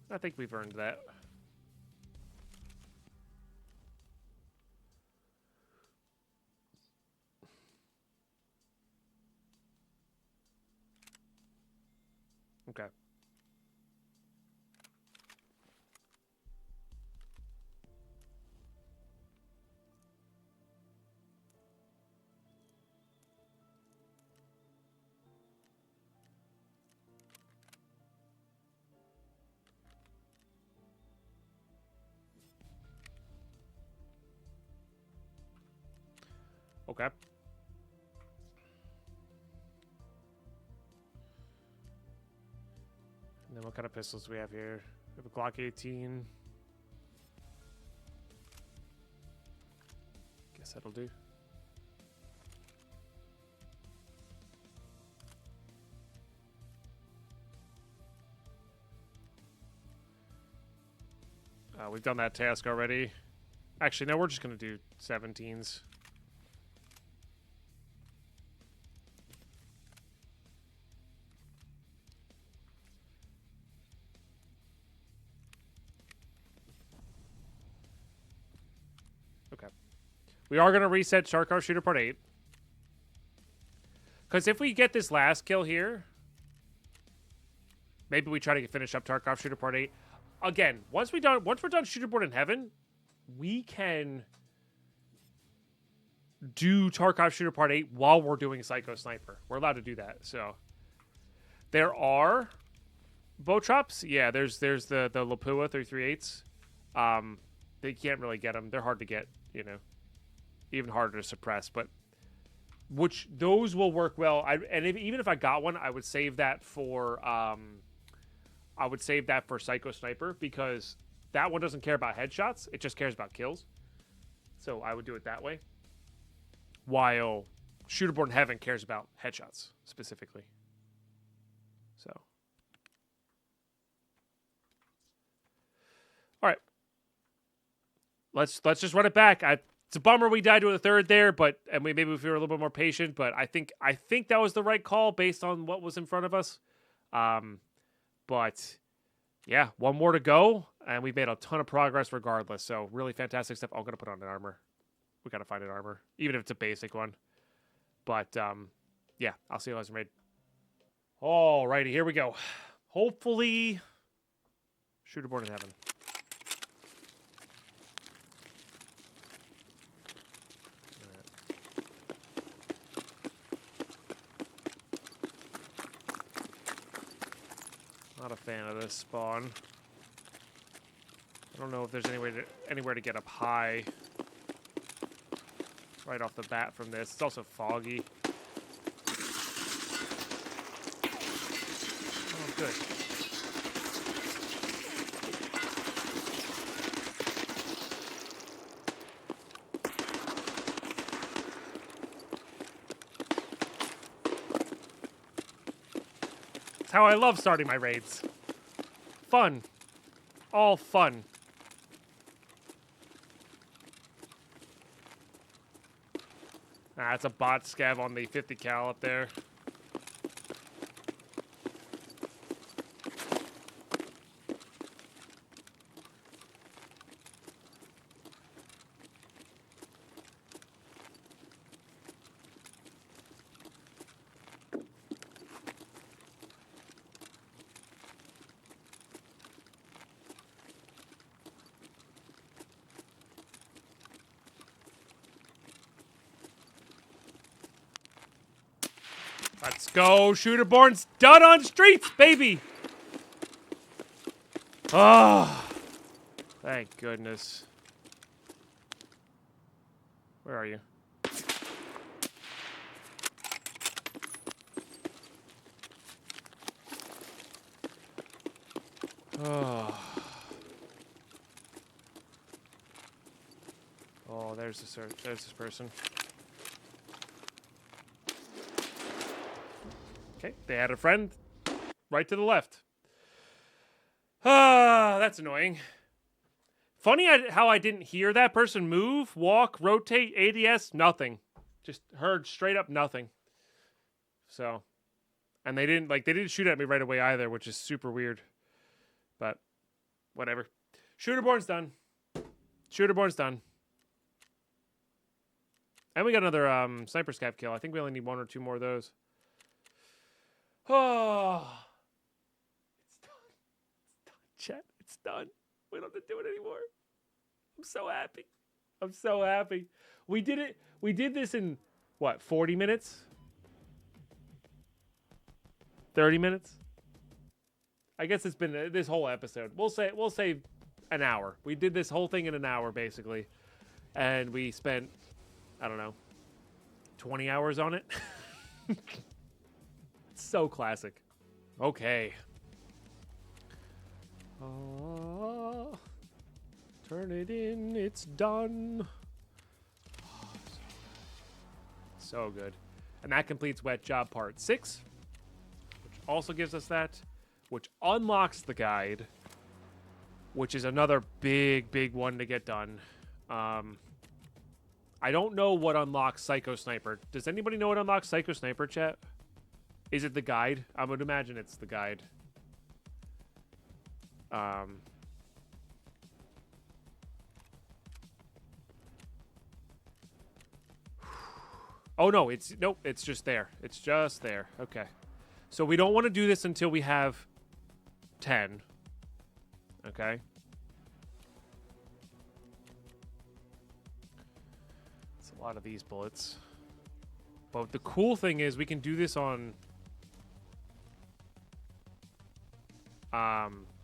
I think we've earned that. Okay. Okay. And then what kind of pistols do we have here? We have a Glock 18. Guess that'll do. We've done that task already. Actually, no, we're just going to do 17s. Okay. We are going to reset Hardcore Shooter Part 8. Because if we get this last kill here, maybe we try to finish up Tarkov Shooter Part 8. Again, once we're done Shooterboard in Heaven, we can do Tarkov Shooter Part 8 while we're doing Psycho Sniper. We're allowed to do that. So there are bow traps. Yeah, there's the Lapua 338s. They can't really get them. They're hard to get, you know. Even harder to suppress, but which those will work well. Even if I got one, I would save that for Psycho Sniper, because that one doesn't care about headshots. It just cares about kills. So I would do it that way. While Shooterborn Heaven cares about headshots specifically. So. All right. Let's just run it back. It's a bummer we died to a third there, maybe if we were a little bit more patient, but I think that was the right call based on what was in front of us. But yeah, 1 more to go, and we've made a ton of progress regardless. So really fantastic stuff. I'm gonna put on an armor. We gotta find an armor, even if it's a basic one. But yeah, I'll see you guys made. Alrighty, here we go. Hopefully, Shooterborn in Heaven. Not a fan of this spawn. I don't know if there's anywhere to get up high right off the bat from this. It's also foggy. Oh, good. That's how I love starting my raids. Fun. All fun. It's a bot scav on the 50 cal up there. Let's go. Shooterborn's done on streets, baby. Oh, thank goodness. Where are you? Oh. Oh, there's this person. Okay, they had a friend right to the left. Ah, that's annoying. Funny how I didn't hear that person move, walk, rotate, ADS, nothing. Just heard straight up nothing. So, and they didn't shoot at me right away either, which is super weird. But whatever. Shooterborn's done. Shooterborn's done. And we got another sniper scav kill. I think we only need 1 or 2 more of those. Oh, it's done. It's done, chat. It's done. We don't have to do it anymore. I'm so happy. I'm so happy. We did it. We did this in what, 40 minutes? 30 minutes? I guess it's been this whole episode. We'll say an hour. We did this whole thing in an hour basically. And we spent, I don't know, 20 hours on it. It's so classic. Okay. Turn it in. It's done. Oh, so good. And that completes Wet Job Part 6, which also gives us that, which unlocks the guide, which is another big one to get done. I don't know what unlocks Psycho Sniper. Does anybody know what unlocks Psycho Sniper, chat? Is it the guide? I would imagine it's the guide. Oh no, it's just there. It's just there. Okay. So we don't want to do this until we have 10. Okay. It's a lot of these bullets. But the cool thing is we can do this on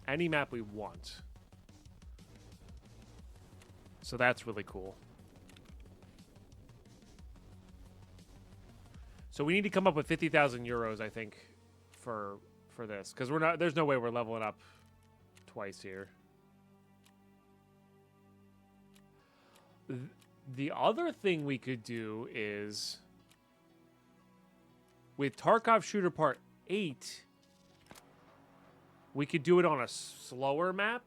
any map we want. So that's really cool. So we need to come up with 50,000 euros, I think, for this, because there's no way we're leveling up twice here. The other thing we could do is with Tarkov Shooter Part 8, we could do it on a slower map,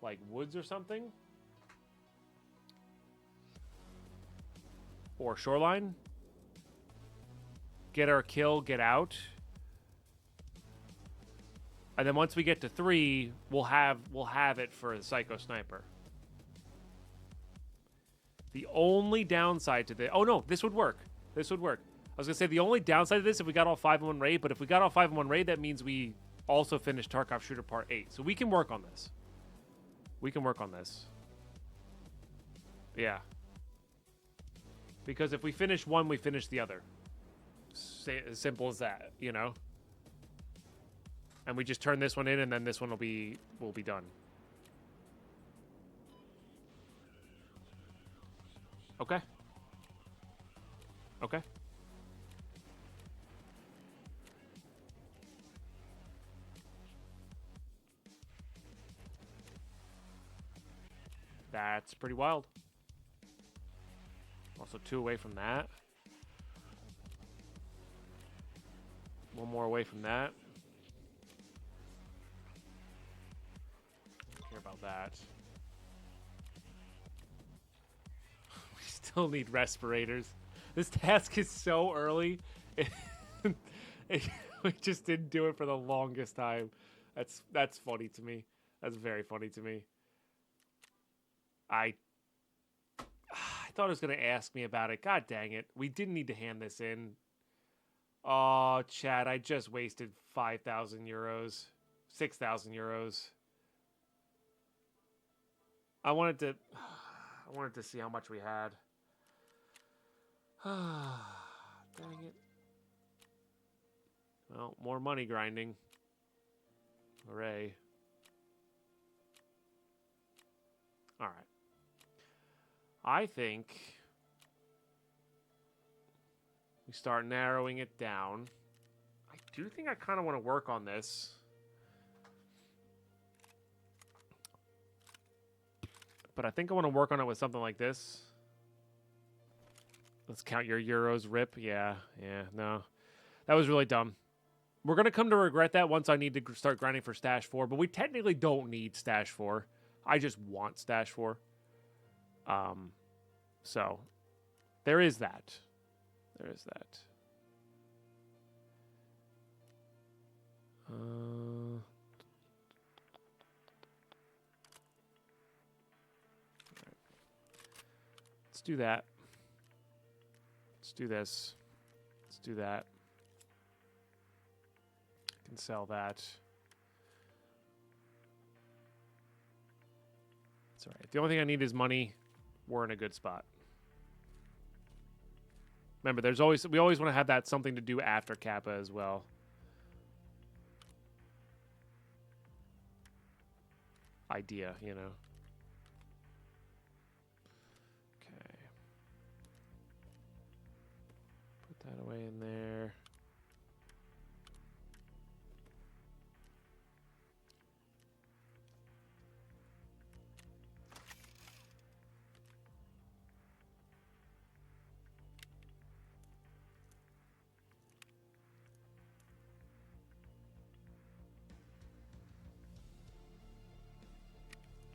like woods or something. Or shoreline. Get our kill, get out. And then once we get to 3, we'll have it for the Psycho Sniper. The only downside to this... Oh, no, this would work. This would work. I was going to say the only downside to this if we got all 5 in one raid, but if we got all 5 in one raid, that means we also finished Tarkov Shooter Part 8. So we can work on this. We can work on this. Yeah. Because if we finish one, we finish the other. As simple as that, you know? And we just turn this one in, and then this one will be done. Okay. Okay. That's pretty wild. Also 2 away from that. 1 more away from that. Don't care about that. We still need respirators. This task is so early. We just didn't do it for the longest time. That's funny to me. That's very funny to me. I thought it was going to ask me about it. God dang it. We didn't need to hand this in. Oh, Chad, I just wasted 5,000 euros. 6,000 euros. I wanted to see how much we had. Dang it. Well, more money grinding. Hooray. All right. I think we start narrowing it down. I do think I kind of want to work on this. But I think I want to work on it with something like this. Let's count your euros, rip. Yeah, no. That was really dumb. We're going to come to regret that once I need to start grinding for Stash 4, but we technically don't need Stash 4. I just want Stash 4. So, there is that. There is that. Let's do that. Let's do this. Let's do that. I can sell that. It's all right. The only thing I need is money. We're in a good spot. Remember, we always want to have that something to do after Kappa as well. Idea, you know. Okay. Put that away in there.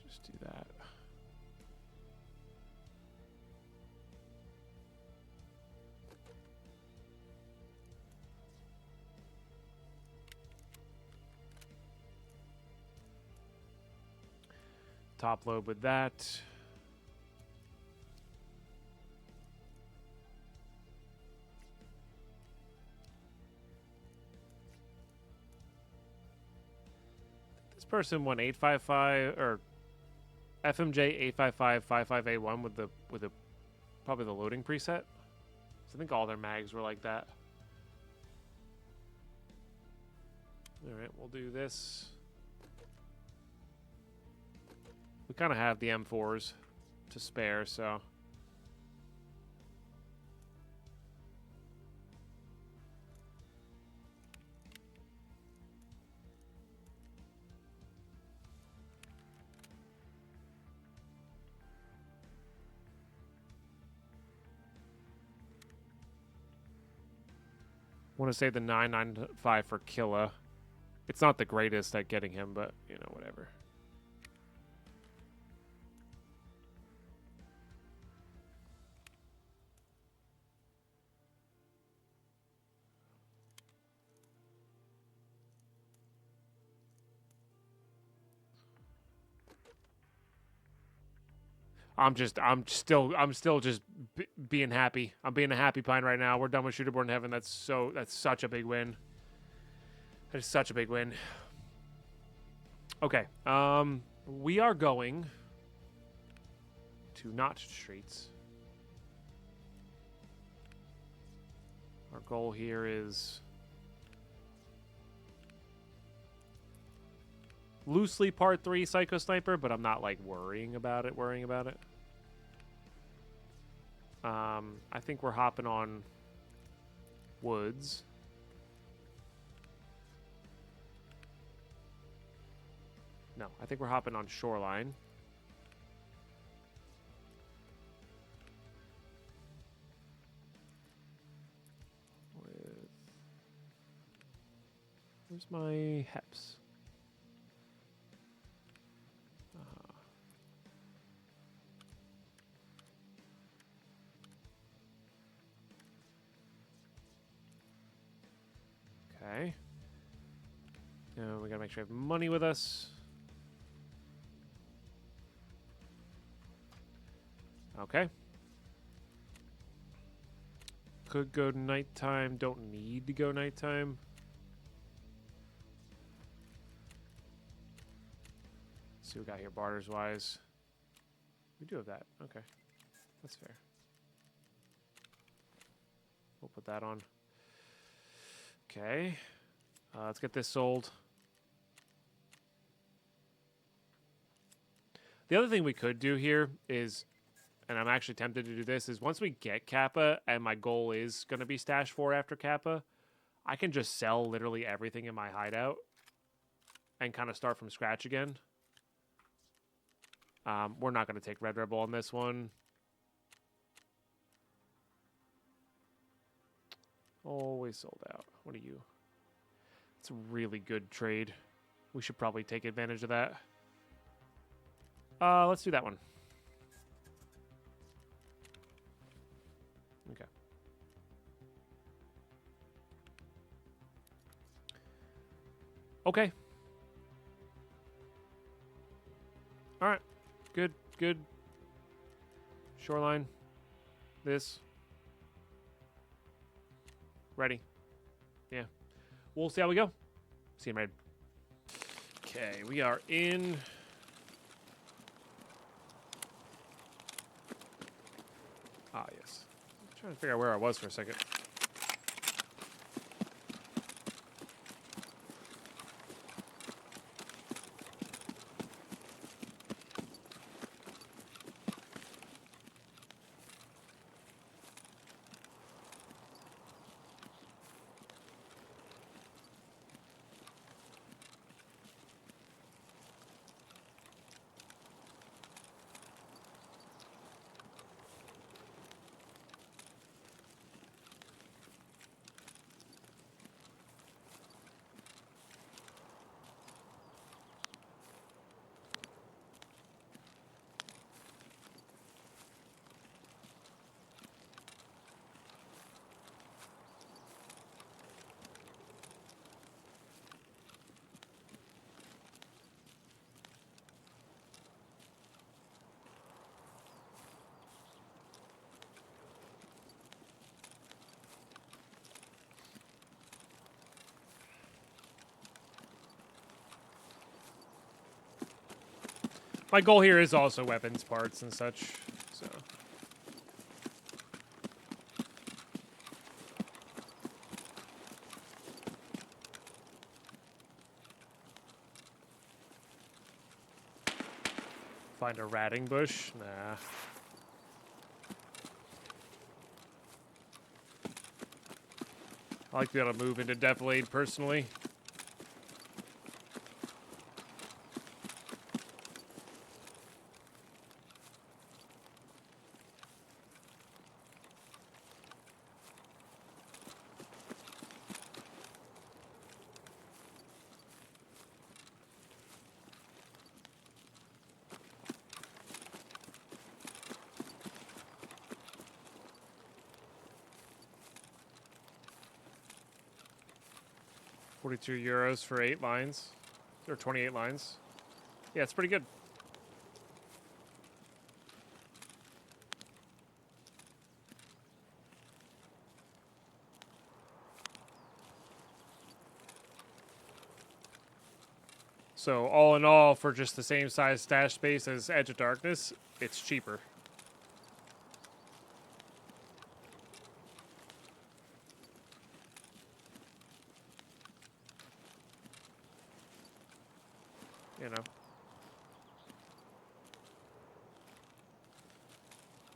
Just do that. Top load with that. This person won 855 or FMJ 85555A1 with the probably the loading preset. So I think all their mags were like that. All right, we'll do this. We kind of have the M4s to spare, so. Want to say the 995 for Killa. It's not the greatest at getting him, but, you know, whatever. I'm still just being happy. I'm being a happy pine right now. We're done with Shooterborn Heaven. That's such a big win. That is such a big win. Okay. We are going to not streets. Our goal here is loosely part 3 Psycho Sniper, but I'm not like worrying about it. I think we're hopping on woods. No, I think we're hopping on shoreline. Where's my heps? Okay. Now we gotta make sure we have money with us. Okay. Could go nighttime. Don't need to go nighttime. Let's see what we got here barters wise. We do have that. Okay. That's fair. We'll put that on. Okay. Let's get this sold. The other thing we could do here is, and I'm actually tempted to do this, is once we get Kappa, and my goal is going to be stash 4 after Kappa, I can just sell literally everything in my hideout and kind of start from scratch again. We're not going to take Red Rebel on this one. Always sold out. What are you? It's a really good trade. We should probably take advantage of that. Let's do that one. Okay. Okay. All right. Good. Good. Shoreline. This. Ready. Yeah. We'll see how we go. See you in raid. Okay, we are in. Ah, yes. I'm trying to figure out where I was for a second. My goal here is also weapons parts and such, so. Find a ratting bush? Nah. I like to be able to move into Defilade personally. €42 for 8 lines, or 28 lines. Yeah, it's pretty good. So all in all, for just the same size stash space as Edge of Darkness, it's cheaper. You know.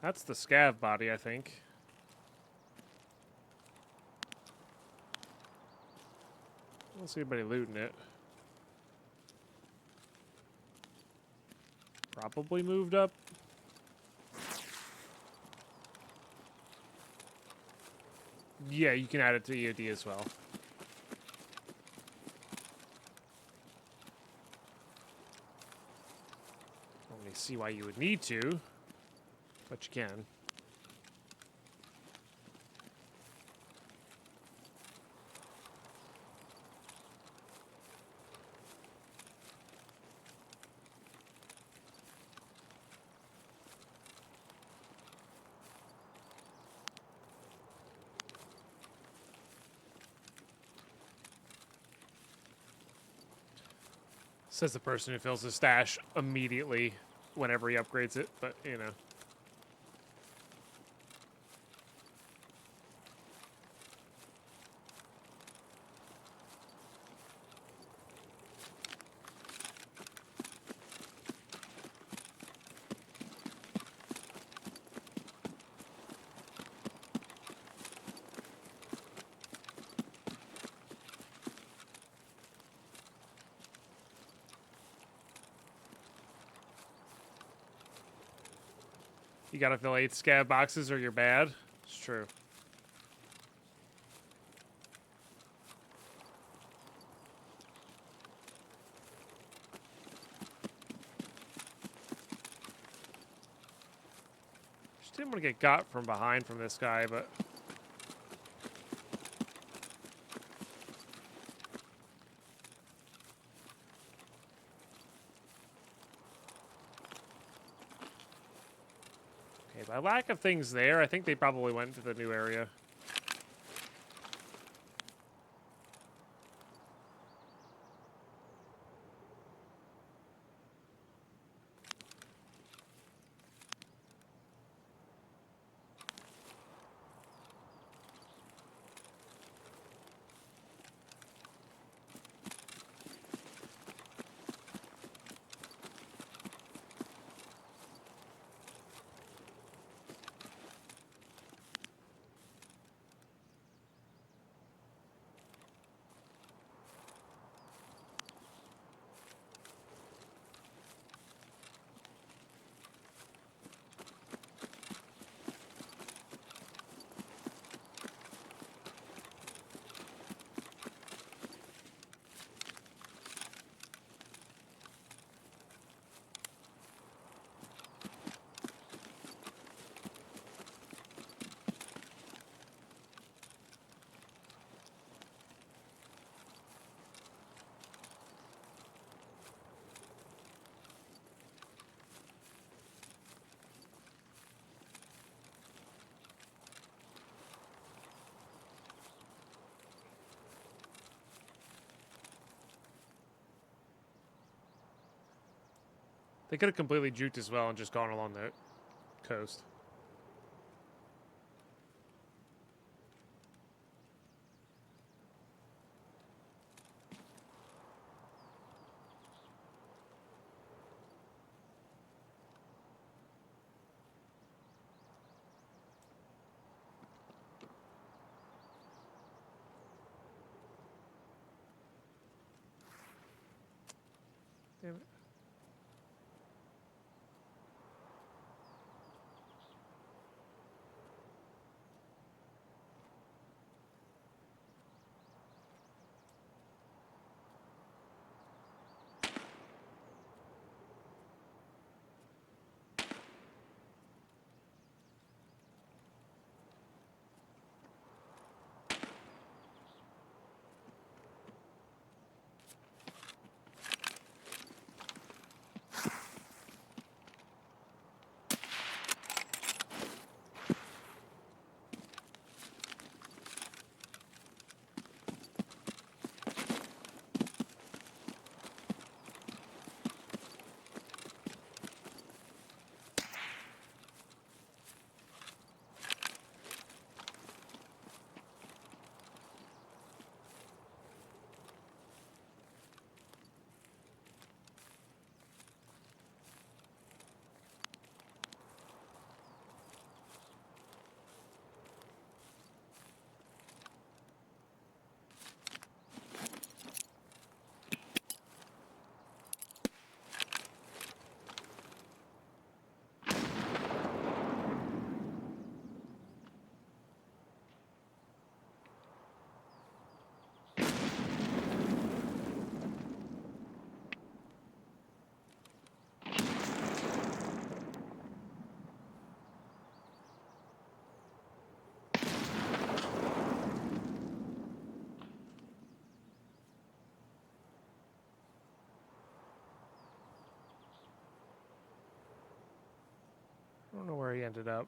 That's the scav body, I think. I don't see anybody looting it. Probably moved up. Yeah, you can add it to EOD as well. I don't really see why you would need to, but you can. Says the person who fills his stash immediately whenever he upgrades it, but you know. You gotta fill 8 scav boxes or you're bad. It's true. Just didn't want to get got from behind from this guy, but... Okay, by lack of things there, I think they probably went to the new area. They could have completely juked as well and just gone along the coast. Damn it. I don't know where he ended up.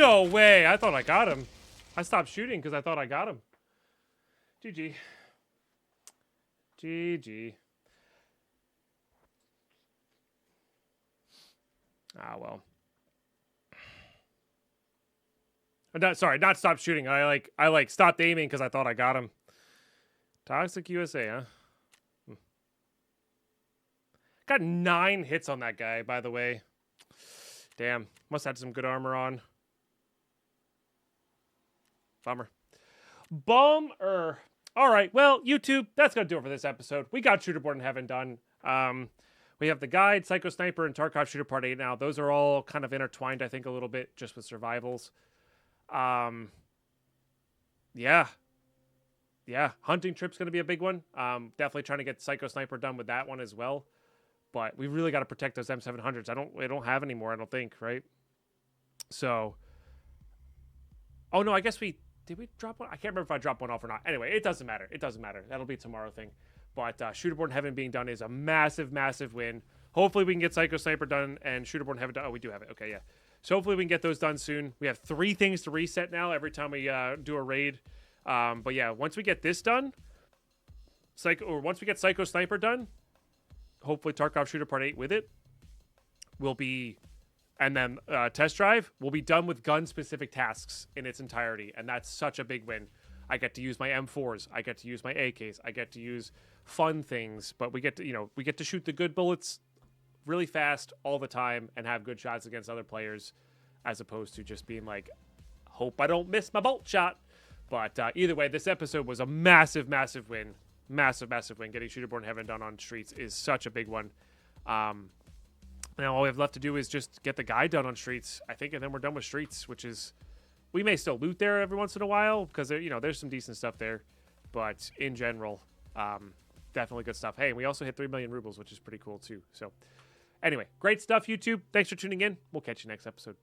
No way. I thought I got him. I stopped shooting because I thought I got him. GG. GG. Ah, well. Sorry, not stopped shooting. I stopped aiming because I thought I got him. Toxic USA, huh? Got 9 hits on that guy, by the way. Damn. Must have had some good armor on. Bummer. Bummer. All right. Well, YouTube, that's going to do it for this episode. We got Shooterborn in Heaven done. We have the guide, Psycho Sniper, and Tarkov Shooter Part 8 now. Those are all kind of intertwined, I think, a little bit, just with survivals. Yeah. Yeah. Hunting trip's going to be a big one. Definitely trying to get Psycho Sniper done with that one as well. But we really got to protect those M700s. I don't have any more, I don't think, right? So, oh no, I guess did we drop one? I can't remember if I dropped one off or not. Anyway, it doesn't matter. It doesn't matter. That'll be a tomorrow thing. But Shooterborn in Heaven being done is a massive, massive win. Hopefully we can get Psycho Sniper done and Shooterborn in Heaven done. Oh, we do have it. Okay, yeah. So hopefully we can get those done soon. We have 3 things to reset now every time we do a raid. But yeah, once we get this done, once we get Psycho Sniper done, hopefully Tarkov Shooter Part 8 with it will be, and then Test Drive will be done with gun-specific tasks in its entirety, and that's such a big win. I get to use my M4s, I get to use my AKs, I get to use fun things, but we get to shoot the good bullets really fast all the time and have good shots against other players, as opposed to just being like, hope I don't miss my bolt shot. But either way, this episode was a massive, massive win. Massive, massive win. Getting Shooterborn in Heaven done on Streets is such a big one. Now all we have left to do is just get the guide done on Streets, I think, and then we're done with Streets, which is, we may still loot there every once in a while because there's some decent stuff there, but in general, definitely good stuff. Hey, we also hit 3 million rubles, which is pretty cool too. So anyway, great stuff, YouTube. Thanks for tuning in. We'll catch you next episode.